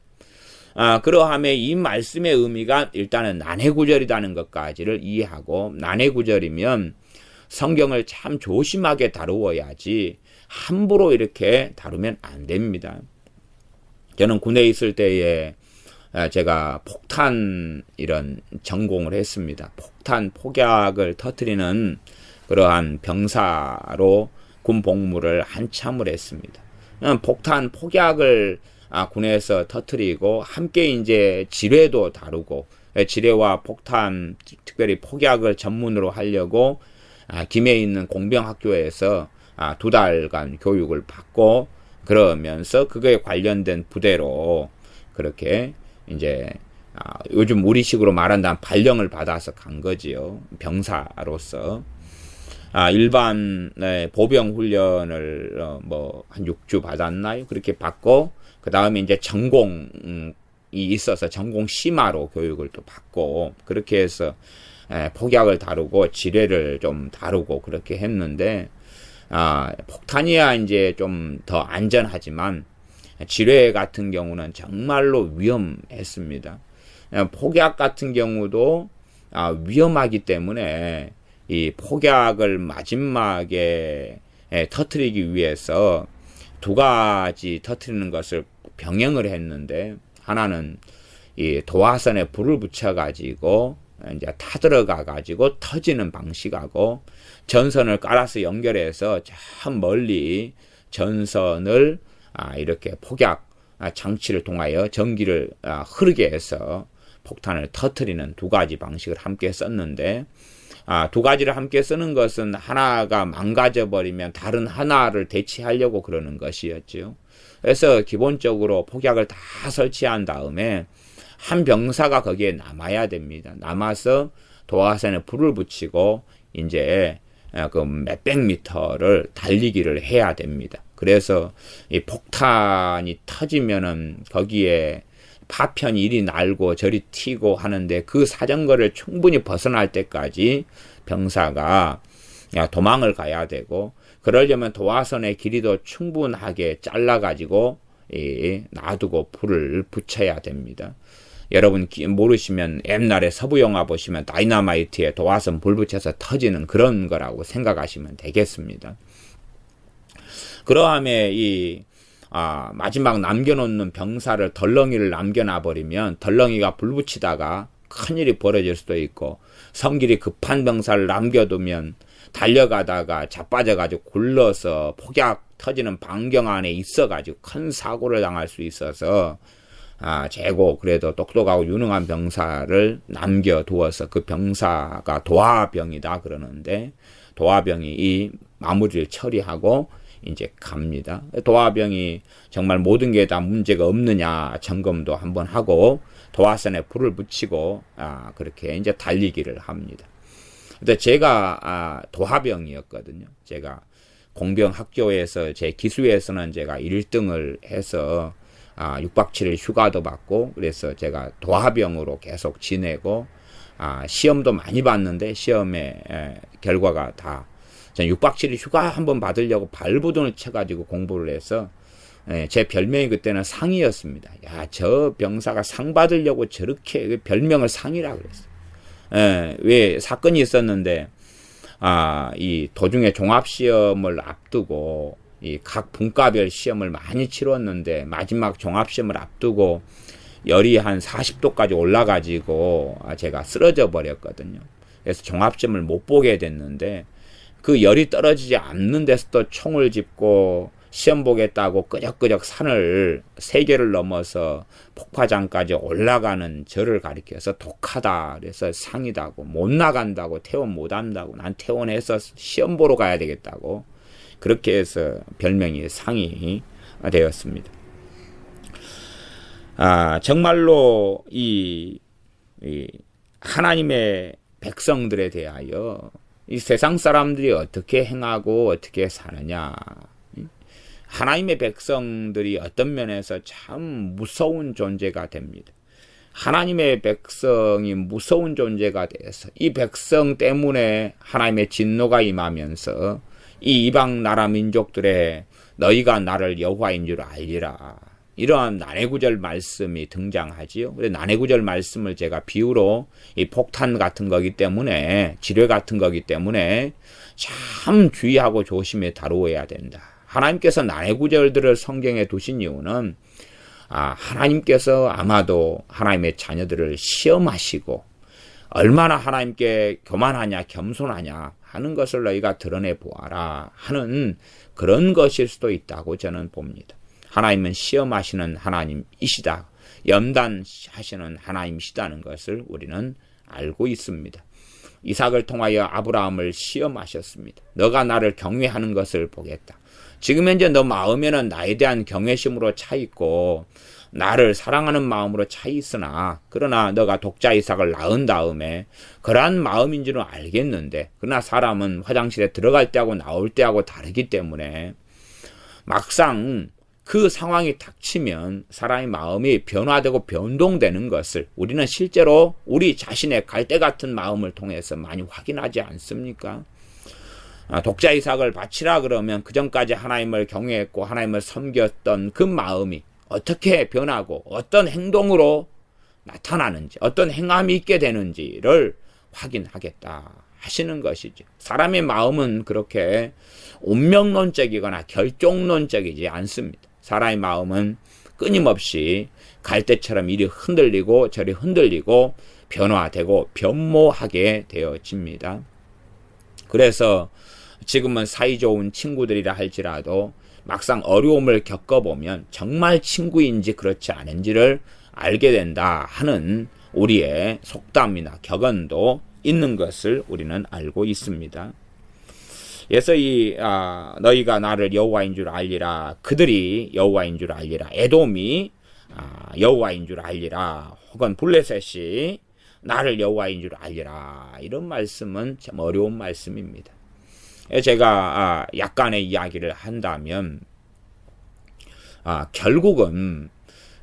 그러함에 이 말씀의 의미가 일단은 난해구절이라는 것까지를 이해하고, 난해구절이면 성경을 참 조심하게 다루어야지 함부로 이렇게 다루면 안 됩니다. 저는 군대에 있을 때에 제가 폭탄 이런 전공을 했습니다. 폭탄 폭약을 터뜨리는 그러한 병사로 군 복무를 한참을 했습니다. 폭탄 폭약을 군에서 터뜨리고 함께 이제 지뢰도 다루고, 지뢰와 폭탄, 특별히 폭약을 전문으로 하려고 김해에 있는 공병학교에서 2달간 교육을 받고, 그러면서 그거에 관련된 부대로 그렇게 이제 요즘 우리식으로 말한다면 발령을 받아서 간 거지요. 병사로서. 일반 보병 훈련을 한 6주 받았나요? 그렇게 받고, 그 다음에 이제 전공이 있어서 전공 심화로 교육을 또 받고, 그렇게 해서 폭약을 다루고 지뢰를 좀 다루고 그렇게 했는데, 폭탄이야 이제 좀 더 안전하지만 지뢰 같은 경우는 정말로 위험했습니다. 폭약 같은 경우도 위험하기 때문에 이 폭약을 마지막에 터뜨리기 위해서 2가지 터뜨리는 것을 병행을 했는데, 하나는 이 도화선에 불을 붙여가지고 이제 타들어가가지고 터지는 방식하고, 전선을 깔아서 연결해서 저 멀리 전선을 이렇게 폭약 장치를 통하여 전기를 흐르게 해서 폭탄을 터뜨리는 2가지 방식을 함께 썼는데, 2가지를 함께 쓰는 것은 하나가 망가져버리면 다른 하나를 대체하려고 그러는 것이었죠. 그래서 기본적으로 폭약을 다 설치한 다음에 한 병사가 거기에 남아야 됩니다. 남아서 도화선에 불을 붙이고 이제 그 몇백 미터를 달리기를 해야 됩니다. 그래서 이 폭탄이 터지면은 거기에 파편이 이리 날고 저리 튀고 하는데, 그 사정거리를 충분히 벗어날 때까지 병사가 도망을 가야 되고, 그러려면 도화선의 길이도 충분하게 잘라가지고 놔두고 불을 붙여야 됩니다. 여러분 모르시면 옛날에 서부 영화 보시면 다이너마이트에 도화선 불 붙여서 터지는 그런 거라고 생각하시면 되겠습니다. 그러함에 마지막 남겨놓는 병사를 덜렁이를 남겨놔버리면 덜렁이가 불 붙이다가 큰일이 벌어질 수도 있고, 성질이 급한 병사를 남겨두면 달려가다가 자빠져가지고 굴러서 폭약 터지는 반경 안에 있어가지고 큰 사고를 당할 수 있어서 재고 그래도 똑똑하고 유능한 병사를 남겨두어서, 그 병사가 도화병이다 그러는데, 도화병이 이 마무리를 처리하고 이제 갑니다. 도화병이 정말 모든 게 다 문제가 없느냐 점검도 한번 하고 도화선에 불을 붙이고 그렇게 이제 달리기를 합니다. 근데 제가 도화병이었거든요. 제가 공병학교에서 제 기수에서는 제가 1등을 해서 6박 7일 휴가도 받고 그래서 제가 도하병으로 계속 지내고 시험도 많이 봤는데 시험의 결과가 다 저는 6박 7일 휴가 한번 받으려고 발부돈을 쳐가지고 공부를 해서 제 별명이 그때는 상이었습니다. 야, 저 병사가 상 받으려고 저렇게 별명을 상이라 그랬어요. 왜 사건이 있었는데 이 도중에 종합시험을 앞두고 이 각 분과별 시험을 많이 치렀는데 마지막 종합시험을 앞두고 열이 한 40도까지 올라가지고 제가 쓰러져 버렸거든요. 그래서 종합시험을 못 보게 됐는데 그 열이 떨어지지 않는 데서 또 총을 짚고 시험 보겠다고 끄적끄적 산을 3개를 넘어서 폭파장까지 올라가는 저를 가리켜서 독하다 그래서 상이다고 못 나간다고 퇴원 못한다고 난 퇴원해서 시험 보러 가야 되겠다고 그렇게 해서 별명이 상이 되었습니다. 정말로 이 하나님의 백성들에 대하여 이 세상 사람들이 어떻게 행하고 어떻게 사느냐. 하나님의 백성들이 어떤 면에서 참 무서운 존재가 됩니다. 하나님의 백성이 무서운 존재가 돼서 이 백성 때문에 하나님의 진노가 임하면서 이 이방 나라 민족들의 너희가 나를 여호와인 줄 알리라. 이러한 난해구절 말씀이 등장하지요. 그래서 난해구절 말씀을 제가 비유로 이 폭탄 같은 거기 때문에 지뢰 같은 거기 때문에 참 주의하고 조심히 다루어야 된다. 하나님께서 난해구절들을 성경에 두신 이유는 하나님께서 아마도 하나님의 자녀들을 시험하시고 얼마나 하나님께 교만하냐 겸손하냐 하는 것을 너희가 드러내 보아라 하는 그런 것일 수도 있다고 저는 봅니다. 하나님은 시험하시는 하나님이시다. 염단하시는 하나님이시다는 것을 우리는 알고 있습니다. 이삭을 통하여 아브라함을 시험하셨습니다. 너가 나를 경외하는 것을 보겠다. 지금 현재 너 마음에는 나에 대한 경외심으로 차 있고 나를 사랑하는 마음으로 차 있으나 그러나 너가 독자 이삭을 낳은 다음에 그러한 마음인 줄은 알겠는데 그러나 사람은 화장실에 들어갈 때하고 나올 때하고 다르기 때문에 막상 그 상황이 닥치면 사람의 마음이 변화되고 변동되는 것을 우리는 실제로 우리 자신의 갈대 같은 마음을 통해서 많이 확인하지 않습니까? 독자 이삭을 바치라 그러면 그전까지 하나님을 경외했고 하나님을 섬겼던 그 마음이 어떻게 변하고 어떤 행동으로 나타나는지 어떤 행함이 있게 되는지를 확인하겠다 하시는 것이죠. 사람의 마음은 그렇게 운명론적이거나 결종론적이지 않습니다. 사람의 마음은 끊임없이 갈대처럼 이리 흔들리고 저리 흔들리고 변화되고 변모하게 되어집니다. 그래서 지금은 사이좋은 친구들이라 할지라도 막상 어려움을 겪어보면 정말 친구인지 그렇지 않은지를 알게 된다 하는 우리의 속담이나 격언도 있는 것을 우리는 알고 있습니다. 그래서 너희가 나를 여호와인 줄 알리라. 그들이 여호와인 줄 알리라. 에돔이 여호와인 줄 알리라. 혹은 블레셋이 나를 여호와인 줄 알리라. 이런 말씀은 참 어려운 말씀입니다. 제가 약간의 이야기를 한다면 결국은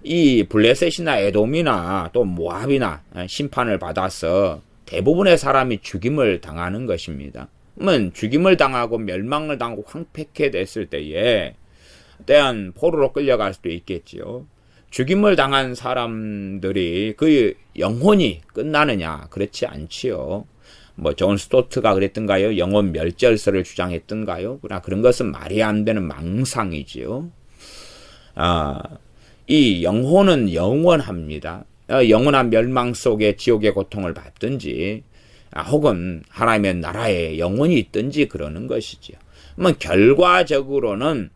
이 블레셋이나 에돔이나 또 모압이나 심판을 받아서 대부분의 사람이 죽임을 당하는 것입니다. 그러면 죽임을 당하고 멸망을 당하고 황폐케 됐을 때에 때한 포로로 끌려갈 수도 있겠지요. 죽임을 당한 사람들이 그 영혼이 끝나느냐? 그렇지 않지요. 존 스토트가 그랬던가요? 영혼 멸절설을 주장했던가요? 그러나 그런 것은 말이 안 되는 망상이지요. 이 영혼은 영원합니다. 영원한 멸망 속에 지옥의 고통을 받든지 혹은 하나님의 나라에 영원히 있든지 그러는 것이지요. 결과적으로는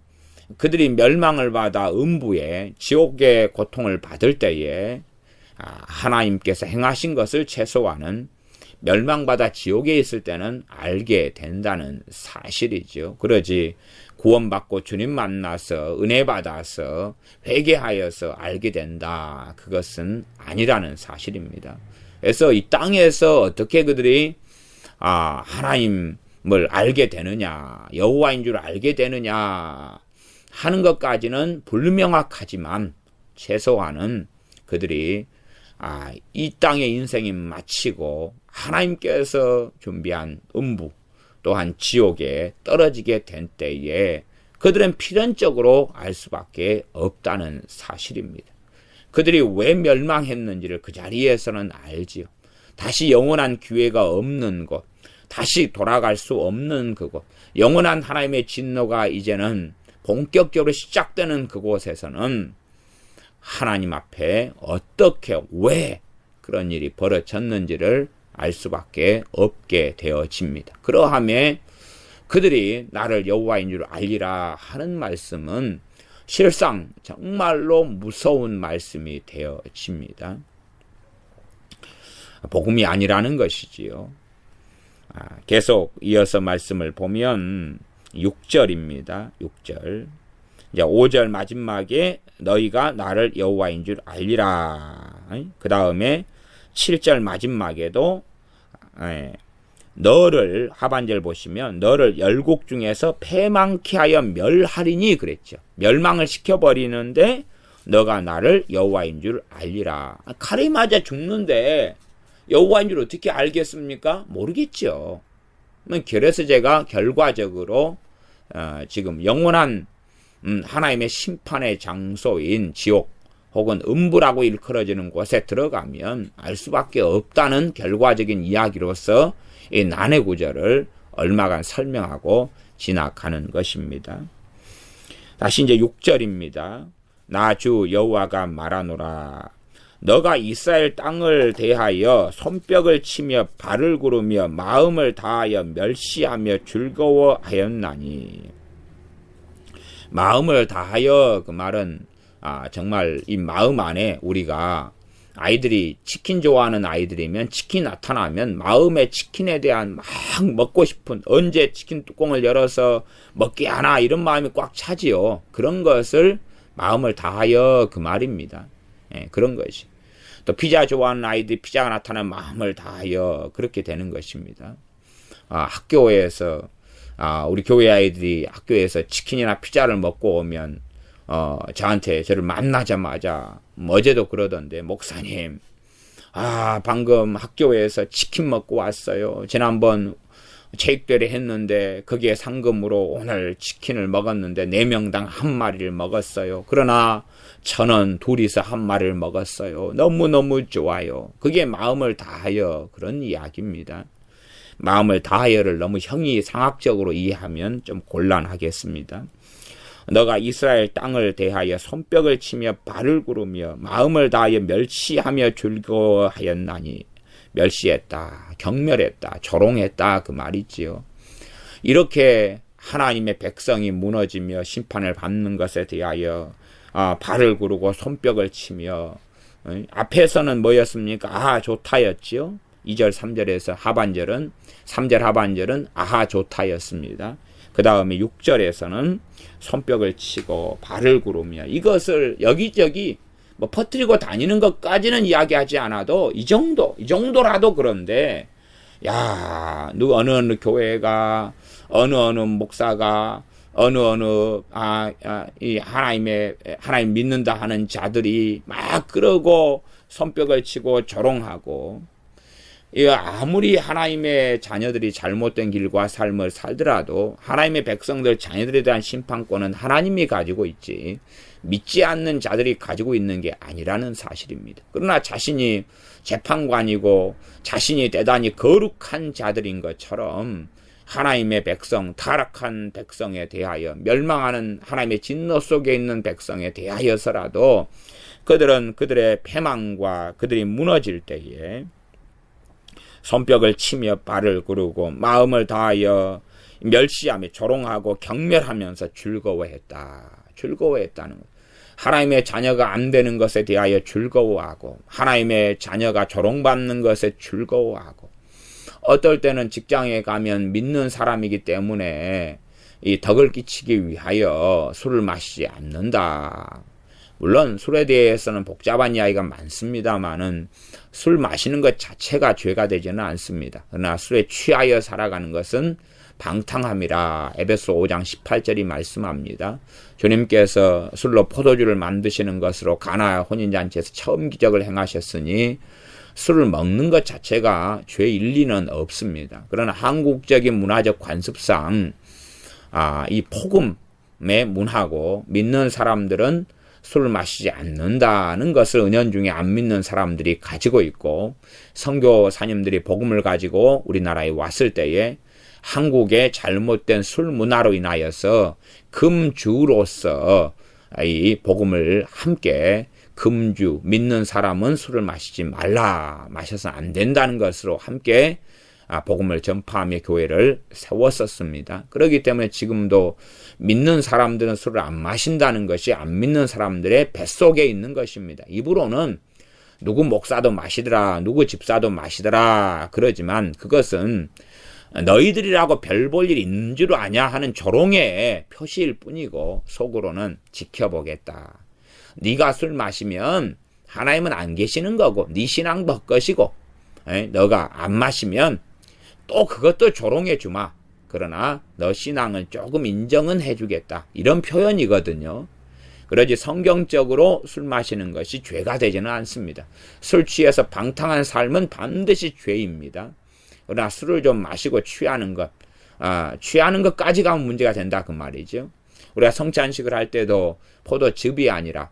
그들이 멸망을 받아 음부에 지옥의 고통을 받을 때에 하나님께서 행하신 것을 최소한은 멸망받아 지옥에 있을 때는 알게 된다는 사실이죠. 그러지 구원받고 주님 만나서 은혜 받아서 회개하여서 알게 된다. 그것은 아니라는 사실입니다. 그래서 이 땅에서 어떻게 그들이 하나님을 알게 되느냐, 여호와인 줄 알게 되느냐 하는 것까지는 불명확하지만 최소한은 그들이 이 땅의 인생이 마치고 하나님께서 준비한 음부 또한 지옥에 떨어지게 된 때에 그들은 필연적으로 알 수밖에 없다는 사실입니다. 그들이 왜 멸망했는지를 그 자리에서는 알지요. 다시 영원한 기회가 없는 곳, 다시 돌아갈 수 없는 그곳, 영원한 하나님의 진노가 이제는 본격적으로 시작되는 그곳에서는 하나님 앞에 어떻게 왜 그런 일이 벌어졌는지를 알 수밖에 없게 되어집니다. 그러함에 그들이 나를 여호와인 줄 알리라 하는 말씀은 실상 정말로 무서운 말씀이 되어집니다. 복음이 아니라는 것이지요. 계속 이어서 말씀을 보면 6절입니다. 6절. 이제 5절 마지막에 너희가 나를 여호와인 줄 알리라. 그 다음에 7절 마지막에도 너를 하반절 보시면 너를 열국 중에서 패망케 하여 멸하리니 그랬죠. 멸망을 시켜버리는데 너가 나를 여호와인 줄 알리라. 칼에 맞아 죽는데 여호와인 줄 어떻게 알겠습니까? 모르겠죠. 그래서 제가 결과적으로 지금 영원한 하나님의 심판의 장소인 지옥 혹은 음부라고 일컬어지는 곳에 들어가면 알 수밖에 없다는 결과적인 이야기로서 이 난해 구절을 얼마간 설명하고 지나가는 것입니다. 다시 이제 6절입니다. 나 주 여호와가 말하노라. 너가 이스라엘 땅을 대하여 손뼉을 치며 발을 구르며 마음을 다하여 멸시하며 즐거워하였나니. 마음을 다하여 그 말은 정말 이 마음 안에 우리가 아이들이 치킨 좋아하는 아이들이면 치킨 나타나면 마음에 치킨에 대한 막 먹고 싶은 언제 치킨 뚜껑을 열어서 먹게 하나 이런 마음이 꽉 차지요. 그런 것을 마음을 다하여 그 말입니다. 그런 것이. 또 피자 좋아하는 아이들이 피자가 나타나면 마음을 다하여 그렇게 되는 것입니다. 학교에서 우리 교회 아이들이 학교에서 치킨이나 피자를 먹고 오면 저한테 저를 만나자마자 어제도 그러던데 목사님 방금 학교에서 치킨 먹고 왔어요. 지난번 체육대회 했는데 거기에 상금으로 오늘 치킨을 먹었는데 4명당 한 마리를 먹었어요. 그러나 저는 둘이서 한 마리를 먹었어요. 너무너무 좋아요. 그게 마음을 다하여 그런 이야기입니다. 마음을 다하여를 너무 형이상학적으로 이해하면 좀 곤란하겠습니다. 너가 이스라엘 땅을 대하여 손뼉을 치며 발을 구르며 마음을 다하여 멸시하며 즐거워하였나니. 멸시했다, 경멸했다, 조롱했다 그 말이지요. 이렇게 하나님의 백성이 무너지며 심판을 받는 것에 대하여 발을 구르고 손뼉을 치며 앞에서는 뭐였습니까? 좋다였지요. 2절 3절에서 하반절은 3절 하반절은 좋다였습니다. 그 다음에 6절에서는 손뼉을 치고 발을 구르며 이것을 여기저기 퍼뜨리고 다니는 것까지는 이야기하지 않아도 이 정도라도 그런데 어느 교회가 어느 목사가 이 하나님 믿는다 하는 자들이 막 그러고 손뼉을 치고 조롱하고 아무리 하나님의 자녀들이 잘못된 길과 삶을 살더라도 하나님의 백성들 자녀들에 대한 심판권은 하나님이 가지고 있지 믿지 않는 자들이 가지고 있는 게 아니라는 사실입니다. 그러나 자신이 재판관이고 자신이 대단히 거룩한 자들인 것처럼 하나님의 백성, 타락한 백성에 대하여 멸망하는 하나님의 진노 속에 있는 백성에 대하여서라도 그들은 그들의 패망과 그들이 무너질 때에 손뼉을 치며 발을 구르고 마음을 다하여 멸시하며 조롱하고 경멸하면서 즐거워했다는 것. 하나님의 자녀가 안 되는 것에 대하여 즐거워하고 하나님의 자녀가 조롱받는 것에 즐거워하고 어떨 때는 직장에 가면 믿는 사람이기 때문에 이 덕을 끼치기 위하여 술을 마시지 않는다. 물론 술에 대해서는 복잡한 이야기가 많습니다만은 술 마시는 것 자체가 죄가 되지는 않습니다. 그러나 술에 취하여 살아가는 것은 방탕함이라 에베소 5장 18절이 말씀합니다. 주님께서 술로 포도주를 만드시는 것으로 가나 혼인잔치에서 처음 기적을 행하셨으니 술을 먹는 것 자체가 죄일 리는 없습니다. 그러나 한국적인 문화적 관습상 이 복음의 문화고 믿는 사람들은 술을 마시지 않는다는 것을 은연중에 안 믿는 사람들이 가지고 있고, 선교사님들이 복음을 가지고 우리나라에 왔을 때에 한국의 잘못된 술 문화로 인하여서 금주로서 이 복음을 함께 금주, 믿는 사람은 술을 마시지 말라, 마셔서 안 된다는 것으로 함께 복음을 전파하며 교회를 세웠었습니다. 그렇기 때문에 지금도 믿는 사람들은 술을 안 마신다는 것이 안 믿는 사람들의 뱃속에 있는 것입니다. 입으로는 누구 목사도 마시더라, 누구 집사도 마시더라 그러지만 그것은 너희들이라고 별 볼 일 있는 줄 아냐 하는 조롱의 표시일 뿐이고, 속으로는 지켜보겠다. 네가 술 마시면 하나님은 안 계시는 거고 네 신앙도 헛것이고, 너가 안 마시면 또 그것도 조롱해 주마. 그러나 너 신앙은 조금 인정은 해주겠다. 이런 표현이거든요. 그러지 성경적으로 술 마시는 것이 죄가 되지는 않습니다. 술 취해서 방탕한 삶은 반드시 죄입니다. 그러나 술을 좀 마시고 취하는 것까지 가면 문제가 된다 그 말이죠. 우리가 성찬식을 할 때도 포도즙이 아니라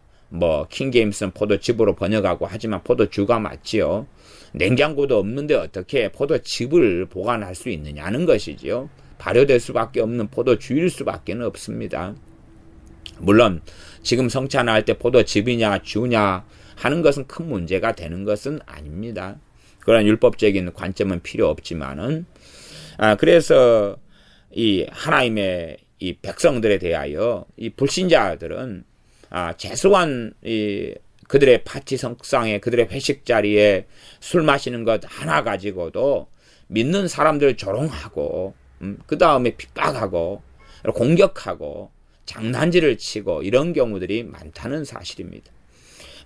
킹게임스는 포도즙으로 번역하고 하지만 포도주가 맞지요. 냉장고도 없는데 어떻게 포도즙을 보관할 수 있느냐는 것이지요. 발효될 수밖에 없는 포도주일 수밖에 없습니다. 물론 지금 성찬할 때 포도즙이냐 주냐 하는 것은 큰 문제가 되는 것은 아닙니다. 그런 율법적인 관점은 필요 없지만은, 그래서 이 하나님의 이 백성들에 대하여 이 불신자들은 최소한 그들의 파티 성상에, 그들의 회식 자리에 술 마시는 것 하나 가지고도 믿는 사람들 조롱하고, 그 다음에 핍박하고 공격하고 장난질을 치고 이런 경우들이 많다는 사실입니다.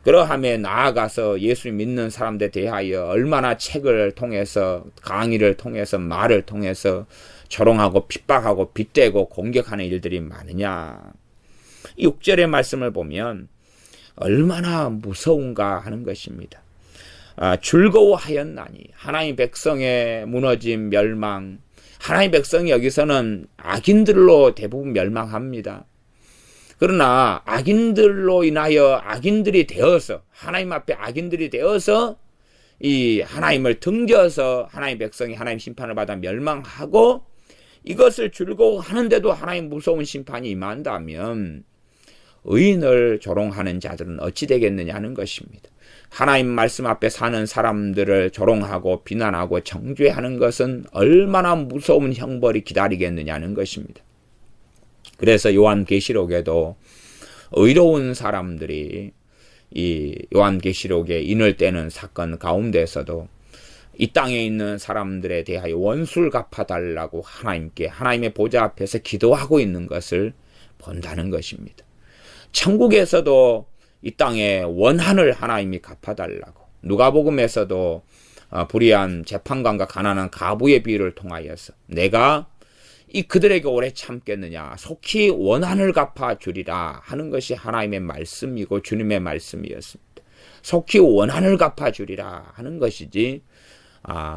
그러함에 나아가서 예수 믿는 사람들에 대하여 얼마나 책을 통해서, 강의를 통해서, 말을 통해서 조롱하고 핍박하고 빗대고 공격하는 일들이 많으냐. 6절의 말씀을 보면 얼마나 무서운가 하는 것입니다. 즐거워하였나니, 하나님 백성의 무너짐, 멸망. 하나님 백성이 여기서는 악인들로 대부분 멸망합니다. 그러나 악인들로 인하여 악인들이 되어서, 하나님 앞에 악인들이 되어서 이 하나님을 등져서 하나님 백성이 하나님 심판을 받아 멸망하고, 이것을 즐거워하는데도 하나님 무서운 심판이 임한다면 의인을 조롱하는 자들은 어찌 되겠느냐 하는 것입니다. 하나님 말씀 앞에 사는 사람들을 조롱하고 비난하고 정죄하는 것은 얼마나 무서운 형벌이 기다리겠느냐는 것입니다. 그래서 요한계시록에도 의로운 사람들이 이 요한계시록에 인을 떼는 사건 가운데서도 이 땅에 있는 사람들에 대하여 원수를 갚아달라고 하나님께, 하나님의 보좌 앞에서 기도하고 있는 것을 본다는 것입니다. 천국에서도 이 땅에 원한을 하나님이 갚아달라고, 누가복음에서도 불의한 재판관과 가난한 가부의 비유를 통하여서 내가 그들에게 오래 참겠느냐, 속히 원한을 갚아주리라 하는 것이 하나님의 말씀이고 주님의 말씀이었습니다. 속히 원한을 갚아주리라 하는 것이지,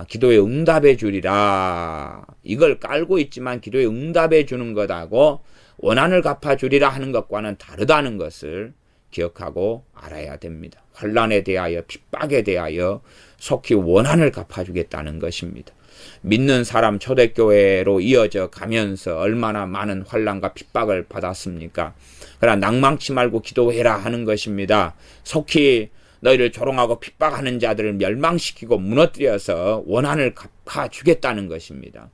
기도에 응답해 주리라, 이걸 깔고 있지만 기도에 응답해 주는 것하고 원한을 갚아주리라 하는 것과는 다르다는 것을 기억하고 알아야 됩니다. 환난에 대하여, 핍박에 대하여 속히 원한을 갚아주겠다는 것입니다. 믿는 사람 초대교회로 이어져 가면서 얼마나 많은 환난과 핍박을 받았습니까? 그러나 낭망치 말고 기도해라 하는 것입니다. 속히 너희를 조롱하고 핍박하는 자들을 멸망시키고 무너뜨려서 원한을 갚아주겠다는 것입니다.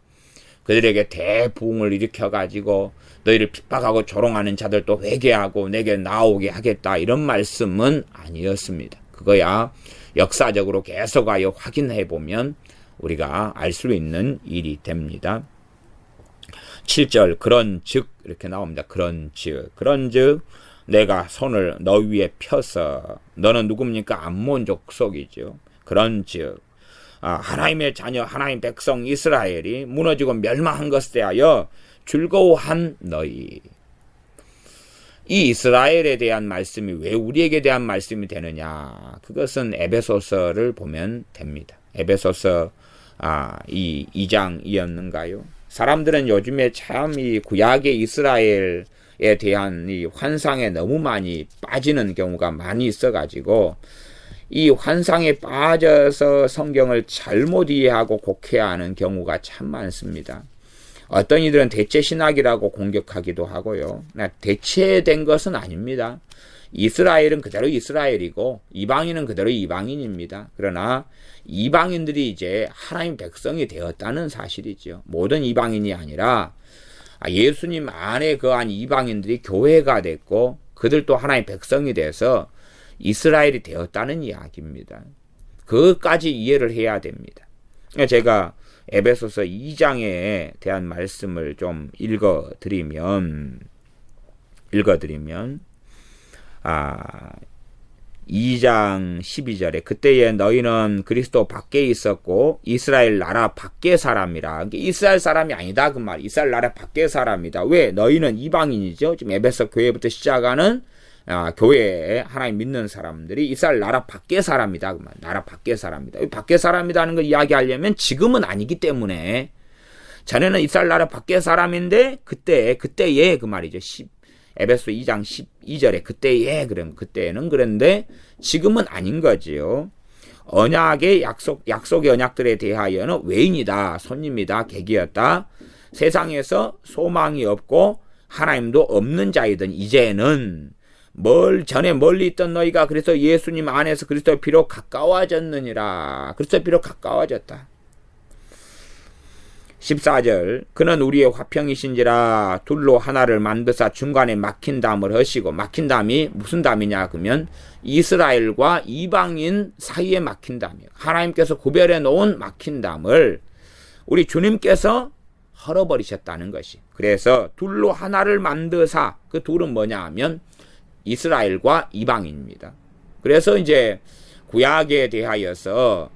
그들에게 대부흥을 일으켜가지고 너희를 핍박하고 조롱하는 자들도 회개하고 내게 나오게 하겠다, 이런 말씀은 아니었습니다. 그거야 역사적으로 계속하여 확인해보면 우리가 알 수 있는 일이 됩니다. 7절 그런즉 이렇게 나옵니다. 그런즉 내가 손을 너 위에 펴서, 너는 누굽니까? 암몬 족속이죠. 그런즉 하나님의 자녀, 하나님 백성 이스라엘이 무너지고 멸망한 것에 대하여 즐거워한 너희. 이 이스라엘에 대한 말씀이 왜 우리에게 대한 말씀이 되느냐? 그것은 에베소서를 보면 됩니다. 에베소서 이 2장이었는가요? 사람들은 요즘에 참 이 구약의 이스라엘에 대한 이 환상에 너무 많이 빠지는 경우가 많이 있어가지고 이 환상에 빠져서 성경을 잘못 이해하고 곡해하는 경우가 참 많습니다. 어떤 이들은 대체신학이라고 공격하기도 하고요. 대체된 것은 아닙니다. 이스라엘은 그대로 이스라엘이고 이방인은 그대로 이방인입니다. 그러나 이방인들이 이제 하나님 백성이 되었다는 사실이죠. 모든 이방인이 아니라 예수님 안에 거한 이방인들이 교회가 됐고 그들도 하나님 백성이 돼서 이스라엘이 되었다는 이야기입니다. 그것까지 이해를 해야 됩니다. 제가 에베소서 2장에 대한 말씀을 좀 읽어드리면 2장 12절에 그때에 너희는 그리스도 밖에 있었고 이스라엘 나라 밖의 사람이라. 이스라엘 사람이 아니다 그 말. 이스라엘 나라 밖의 사람이다. 왜? 너희는 이방인이죠. 지금 에베소 교회부터 시작하는 교회에 하나님 믿는 사람들이 이스라엘 나라 밖의 사람이다 그 말. 나라 밖의 사람이다. 밖의 사람이라는 걸 이야기하려면 지금은 아니기 때문에 전에는 이스라엘 나라 밖의 사람인데 그때에 그 말이죠. 에베소 2장 12절에 그때에 그때는 그런데 지금은 아닌 거지요. 언약의 약속의 언약들에 대하여는 외인이다, 손님이다, 객이었다. 세상에서 소망이 없고 하나님도 없는 자이든 이제는 전에 멀리 있던 너희가 그래서 예수님 안에서 그리스도의 피로 가까워졌느니라. 그리스도의 피로 가까워졌다. 14절 그는 우리의 화평이신지라 둘로 하나를 만드사 중간에 막힌 담을 하시고 막힌 담이 무슨 담이냐 그러면 이스라엘과 이방인 사이에 막힌 담이에요. 하나님께서 구별해 놓은 막힌 담을 우리 주님께서 헐어버리셨다는 것이. 그래서 둘로 하나를 만드사 그 둘은 뭐냐 하면 이스라엘과 이방인입니다. 그래서 이제 구약에 대하여서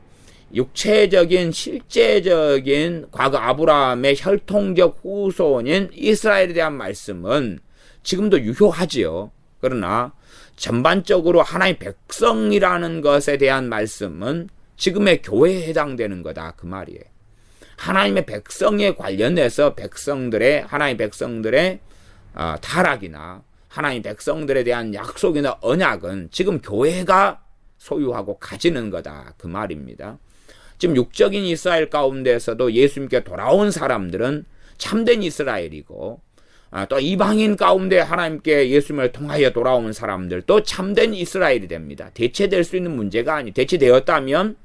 육체적인 실제적인 과거 아브라함의 혈통적 후손인 이스라엘에 대한 말씀은 지금도 유효하지요. 그러나 전반적으로 하나님의 백성이라는 것에 대한 말씀은 지금의 교회에 해당되는 거다 그 말이에요. 하나님의 백성에 관련해서 하나님의 백성들의 타락이나 하나님 백성들에 대한 약속이나 언약은 지금 교회가 소유하고 가지는 거다 그 말입니다. 지금 육적인 이스라엘 가운데서도 예수님께 돌아온 사람들은 참된 이스라엘이고 또 이방인 가운데 하나님께 예수님을 통하여 돌아온 사람들도 참된 이스라엘이 됩니다. 대체될 수 있는 문제가 대체되었다면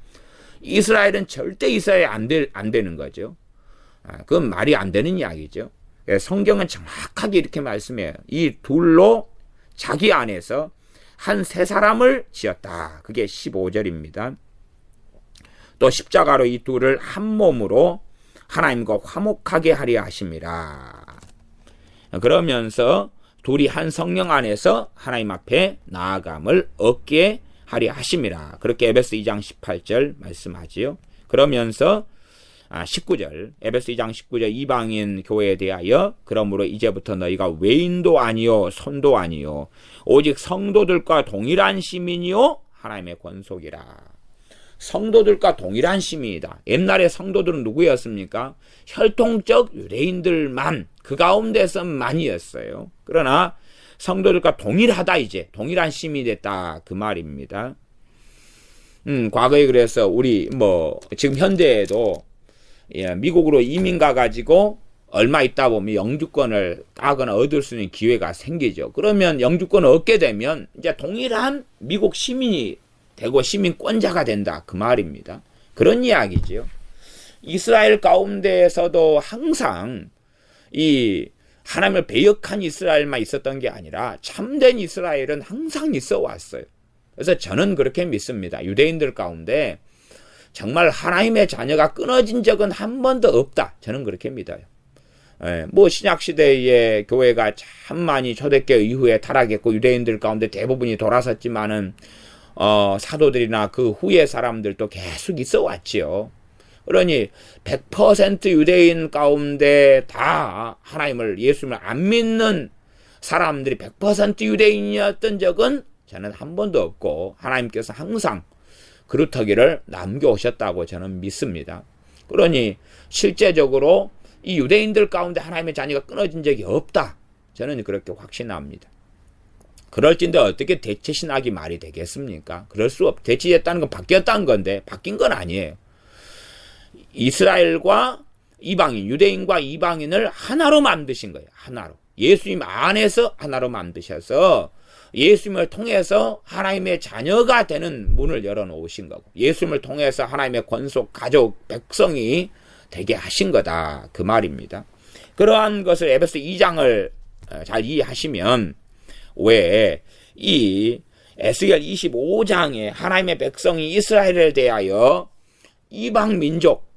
이스라엘은 절대 이스라엘이 안 되는 거죠. 그건 말이 안 되는 이야기죠. 성경은 정확하게 이렇게 말씀해요. 이 둘로 자기 안에서 한 세 사람을 지었다. 그게 15절입니다. 또 십자가로 이 둘을 한 몸으로 하나님과 화목하게 하려 하심이라. 그러면서 둘이 한 성령 안에서 하나님 앞에 나아감을 얻게 하려 하심이라. 그렇게 에베소 2장 18절 말씀하지요. 그러면서 19절 에베소 2장 19절 이방인 교회에 대하여 그러므로 이제부터 너희가 외인도 아니요 손도 아니요 오직 성도들과 동일한 시민이요 하나님의 권속이라. 성도들과 동일한 시민이다. 옛날에 성도들은 누구였습니까? 혈통적 유대인들만 그 가운데서만이었어요. 그러나 성도들과 동일하다 이제 동일한 시민이 됐다 그 말입니다. 과거에 그래서 우리 지금 현대에도 미국으로 이민 가가지고 얼마 있다 보면 영주권을 따거나 얻을 수 있는 기회가 생기죠. 그러면 영주권을 얻게 되면 이제 동일한 미국 시민이 되고 시민권자가 된다 그 말입니다. 그런 이야기지요. 이스라엘 가운데에서도 항상 이 하나님을 배역한 이스라엘만 있었던 게 아니라 참된 이스라엘은 항상 있어 왔어요. 그래서 저는 그렇게 믿습니다. 유대인들 가운데 정말 하나님의 자녀가 끊어진 적은 한 번도 없다. 저는 그렇게 믿어요. 신약시대의 교회가 참 많이 초대교회 이후에 타락했고 유대인들 가운데 대부분이 돌아섰지만은 사도들이나 그 후의 사람들도 계속 있어 왔지요. 그러니 100% 유대인 가운데 다 하나님을, 예수님을 안 믿는 사람들이 100% 유대인이었던 적은 저는 한 번도 없고, 하나님께서 항상 그루터기를 남겨오셨다고 저는 믿습니다. 그러니 실제적으로 이 유대인들 가운데 하나님의 자녀가 끊어진 적이 없다, 저는 그렇게 확신합니다. 그럴진데 어떻게 대체신학이 말이 되겠습니까? 그럴 수 없. 대체했다는 건 바뀌었다는 건데 바뀐 건 아니에요. 이스라엘과 이방인, 유대인과 이방인을 하나로 만드신 거예요. 하나로. 예수님 안에서 하나로 만드셔서 예수님을 통해서 하나님의 자녀가 되는 문을 열어놓으신 거고, 예수님을 통해서 하나님의 권속, 가족, 백성이 되게 하신 거다, 그 말입니다. 그러한 것을 에베소 2장을 잘 이해하시면, 왜 이 에스겔 25장에 하나님의 백성이 이스라엘에 대하여 이방 민족,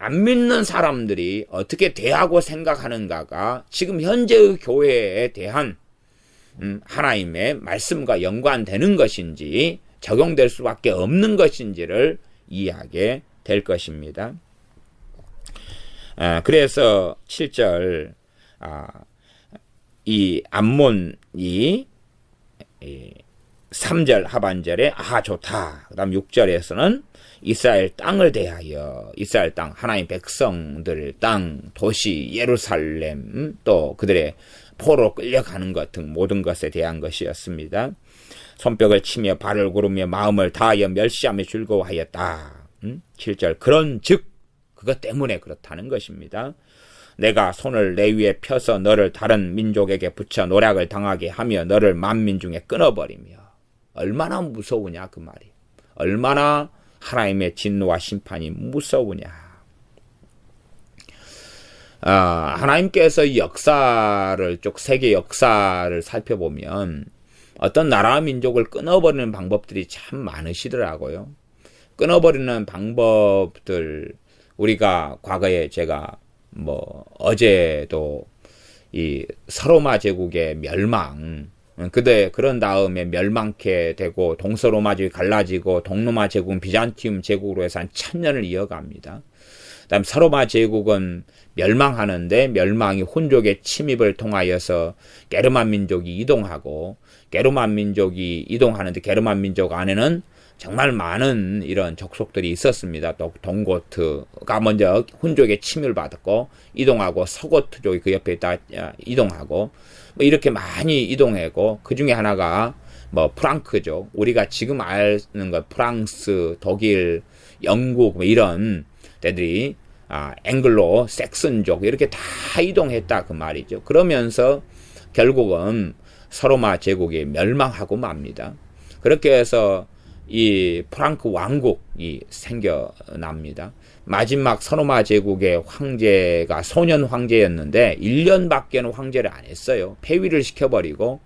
안 믿는 사람들이 어떻게 대하고 생각하는가가 지금 현재의 교회에 대한 하나님의 말씀과 연관되는 것인지 적용될 수밖에 없는 것인지를 이해하게 될 것입니다. 그래서 7절 이 암몬이 3절 하반절에 좋다. 그 다음 6절에서는 이스라엘 땅을 대하여, 이스라엘 땅, 하나님 백성들 땅, 도시 예루살렘, 또 그들의 포로 끌려가는 것 등 모든 것에 대한 것이었습니다. 손뼉을 치며 발을 구르며 마음을 다하여 멸시하며 즐거워하였다. 7절 그런 즉 그것 때문에 그렇다는 것입니다. 내가 손을 내 위에 펴서 너를 다른 민족에게 붙여 노략을 당하게 하며 너를 만민 중에 끊어버리며. 얼마나 무서우냐 그 말이. 얼마나 하나님의 진노와 심판이 무서우냐. 하나님께서 역사를, 쭉 세계 역사를 살펴보면 어떤 나라와 민족을 끊어버리는 방법들이 참 많으시더라고요. 끊어버리는 방법들, 우리가 과거에 제가 어제도 이 서로마 제국의 멸망, 그런 다음에 멸망케 되고 동서로마 제국이 갈라지고 동로마 제국은 비잔티움 제국으로 해서 한 1000년을 이어갑니다. 그다음 서로마 제국은 멸망하는데 멸망이 혼족의 침입을 통하여서 게르만 민족이 이동하고, 게르만 민족이 이동하는데 게르만 민족 안에는 정말 많은 이런 족속들이 있었습니다. 또 동고트가 먼저 혼족의 침입을 받았고 이동하고, 서고트족이 그 옆에 있다 이동하고, 이렇게 많이 이동하고, 그 중에 하나가 프랑크족, 우리가 지금 아는 것 프랑스, 독일, 영국 이런 데들이 앵글로 섹슨족 이렇게 다 이동했다 그 말이죠. 그러면서 결국은 서로마 제국이 멸망하고 맙니다. 그렇게 해서 이 프랑크 왕국이 생겨납니다. 마지막 서로마 제국의 황제가 소년 황제였는데 1년밖에는 황제를 안 했어요. 폐위를 시켜버리고,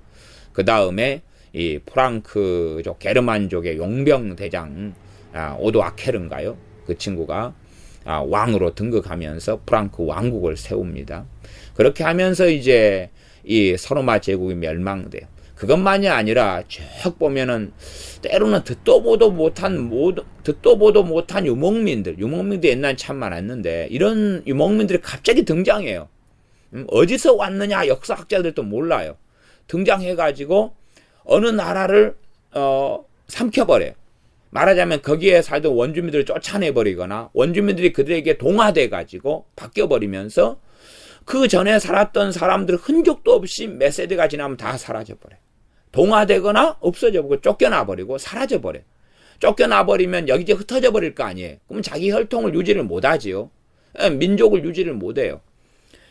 그 다음에 이 프랑크족, 게르만족의 용병 대장 오도 아케르인가요? 그 친구가 왕으로 등극하면서 프랑크 왕국을 세웁니다. 그렇게 하면서 이제 이 서로마 제국이 멸망돼요. 그것만이 아니라 쭉 보면은 때로는 듣도 보도 못한 유목민들 옛날에 참 많았는데, 이런 유목민들이 갑자기 등장해요. 어디서 왔느냐 역사학자들도 몰라요. 등장해가지고 어느 나라를 삼켜버려요. 말하자면 거기에 살던 원주민들을 쫓아내버리거나 원주민들이 그들에게 동화돼가지고 바뀌어버리면서 그 전에 살았던 사람들 흔적도 없이 몇 세대가 지나면 다 사라져버려요. 동화되거나 없어져버리고 쫓겨나버리고 사라져버려요. 쫓겨나버리면 여기저기 흩어져 버릴 거 아니에요. 그럼 자기 혈통을 유지를 못하지요. 민족을 유지를 못해요.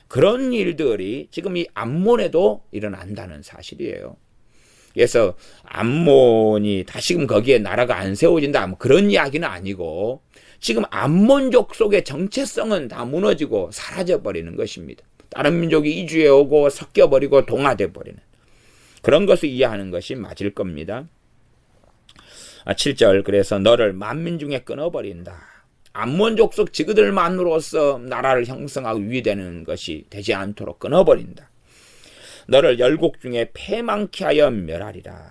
그런 일들이 지금 이 암몬에도 일어난다는 사실이에요. 그래서 암몬이 다시금 거기에 나라가 안 세워진다, 그런 이야기는 아니고, 지금 암몬족 속의 정체성은 다 무너지고 사라져버리는 것입니다. 다른 민족이 이주해 오고 섞여버리고 동화돼 버리는 그런 것을 이해하는 것이 맞을 겁니다. 7절 그래서 너를 만민 중에 끊어버린다. 암몬족 속 지그들만으로서 나라를 형성하고 위되는 것이 되지 않도록 끊어버린다. 너를 열국 중에 패망케 하여 멸하리라.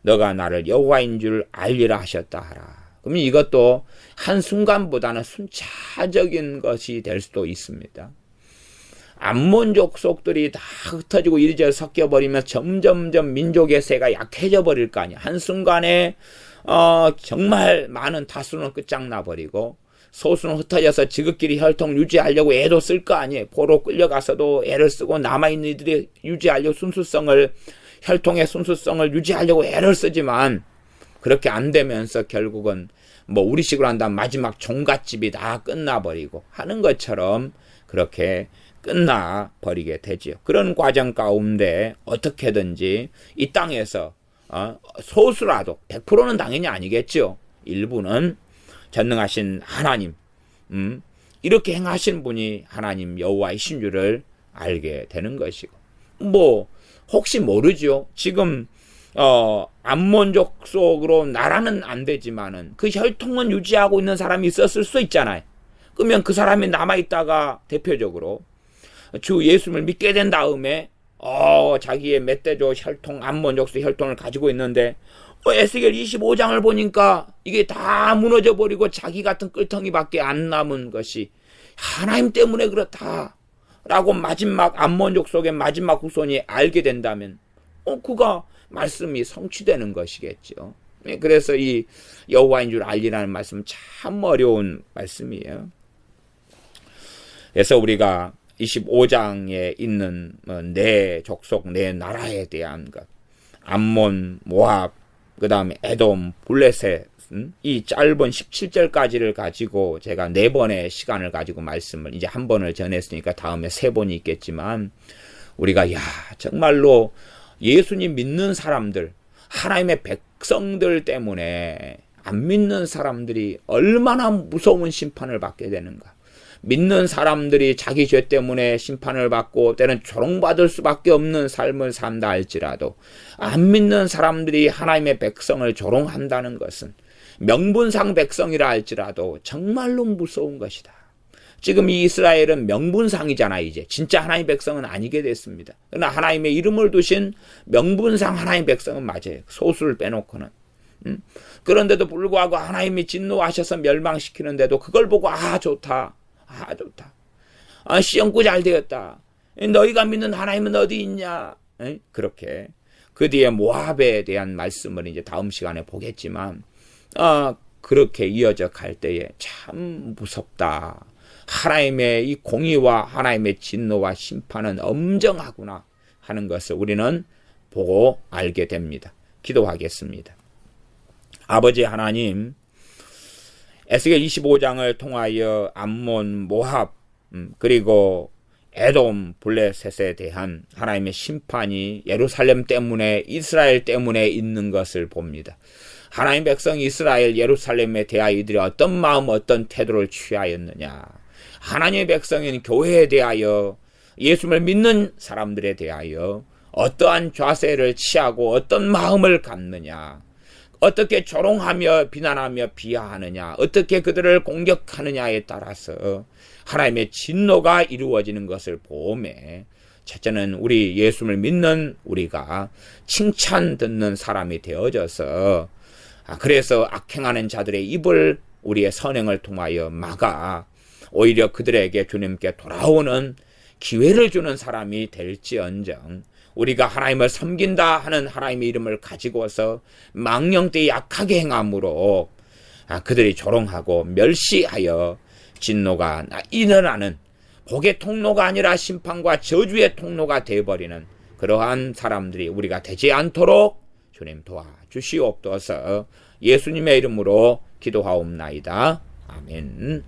너가 나를 여호와인 줄 알리라 하셨다 하라. 그러면 이것도 한순간보다는 순차적인 것이 될 수도 있습니다. 암몬 족속들이 다 흩어지고 이리저리 섞여버리면 점점점 민족의 세가 약해져 버릴 거 아니야. 한순간에 정말 많은 다수는 끝장나버리고 소수는 흩어져서 지극끼리 혈통 유지하려고 애도 쓸 거 아니에요. 포로 끌려가서도 애를 쓰고 남아있는 이들이 유지하려고 혈통의 순수성을 유지하려고 애를 쓰지만 그렇게 안 되면서 결국은 뭐 우리식으로 한다면 마지막 종갓집이 다 끝나버리고 하는 것처럼 그렇게 끝나버리게 되지요. 그런 과정 가운데 어떻게든지 이 땅에서 소수라도 100%는 당연히 아니겠죠. 일부는 전능하신 하나님 이렇게 행하신 분이 하나님 여호와이신 줄을 알게 되는 것이고 뭐 혹시 모르죠. 지금 암몬족 속으로 나라는 안 되지만은 그 혈통은 유지하고 있는 사람이 있었을 수 있잖아요. 그러면 그 사람이 남아있다가 대표적으로 주 예수를 믿게 된 다음에 자기의 멧돼지 혈통 암몬족수 혈통을 가지고 있는데 에스겔 25장을 보니까 이게 다 무너져 버리고 자기 같은 끌텅이밖에 안 남은 것이 하나님 때문에 그렇다라고 마지막 암몬족 속의 마지막 후손이 알게 된다면 그가 말씀이 성취되는 것이겠죠. 그래서 이 여호와인 줄 알리라는 말씀은 참 어려운 말씀이에요. 그래서 우리가 25장에 있는 네 족속, 네 나라에 대한 것, 암몬, 모압, 그 다음에 에돔, 블레셋, 이 짧은 17절까지를 가지고 제가 4번의 시간을 가지고 말씀을 이제 한 번을 전했으니까 다음에 3번이 있겠지만 우리가 정말로 예수님 믿는 사람들, 하나님의 백성들 때문에 안 믿는 사람들이 얼마나 무서운 심판을 받게 되는가. 믿는 사람들이 자기 죄 때문에 심판을 받고 때는 조롱받을 수밖에 없는 삶을 산다 할지라도 안 믿는 사람들이 하나님의 백성을 조롱한다는 것은 명분상 백성이라 할지라도 정말로 무서운 것이다. 지금 이 이스라엘은 명분상이잖아. 이제 진짜 하나님의 백성은 아니게 됐습니다. 그러나 하나님의 이름을 두신 명분상 하나님의 백성은 맞아요. 소수를 빼놓고는. 그런데도 불구하고 하나님이 진노하셔서 멸망시키는데도 그걸 보고 좋다. 좋다. 시험구 잘 되었다. 너희가 믿는 하나님은 어디 있냐? 그렇게 그 뒤에 모압에 대한 말씀을 이제 다음 시간에 보겠지만 그렇게 이어져 갈 때에 참 무섭다. 하나님의 이 공의와 하나님의 진노와 심판은 엄정하구나 하는 것을 우리는 보고 알게 됩니다. 기도하겠습니다. 아버지 하나님, 에스겔 25장을 통하여 암몬, 모압, 그리고 에돔, 블레셋에 대한 하나님의 심판이 예루살렘 때문에, 이스라엘 때문에 있는 것을 봅니다. 하나님 백성 이스라엘, 예루살렘에 대하여 이들이 어떤 마음, 어떤 태도를 취하였느냐. 하나님의 백성인 교회에 대하여, 예수를 믿는 사람들에 대하여 어떠한 자세를 취하고 어떤 마음을 갖느냐. 어떻게 조롱하며 비난하며 비하하느냐, 어떻게 그들을 공격하느냐에 따라서 하나님의 진노가 이루어지는 것을 보매 첫째는 우리 예수를 믿는 우리가 칭찬 듣는 사람이 되어져서 그래서 악행하는 자들의 입을 우리의 선행을 통하여 막아 오히려 그들에게 주님께 돌아오는 기회를 주는 사람이 될지언정 우리가 하나님을 섬긴다 하는 하나님의 이름을 가지고서 망령되이 약하게 행함으로 그들이 조롱하고 멸시하여 진노가 일어나는 복의 통로가 아니라 심판과 저주의 통로가 되어버리는 그러한 사람들이 우리가 되지 않도록 주님 도와주시옵소서. 예수님의 이름으로 기도하옵나이다. 아멘.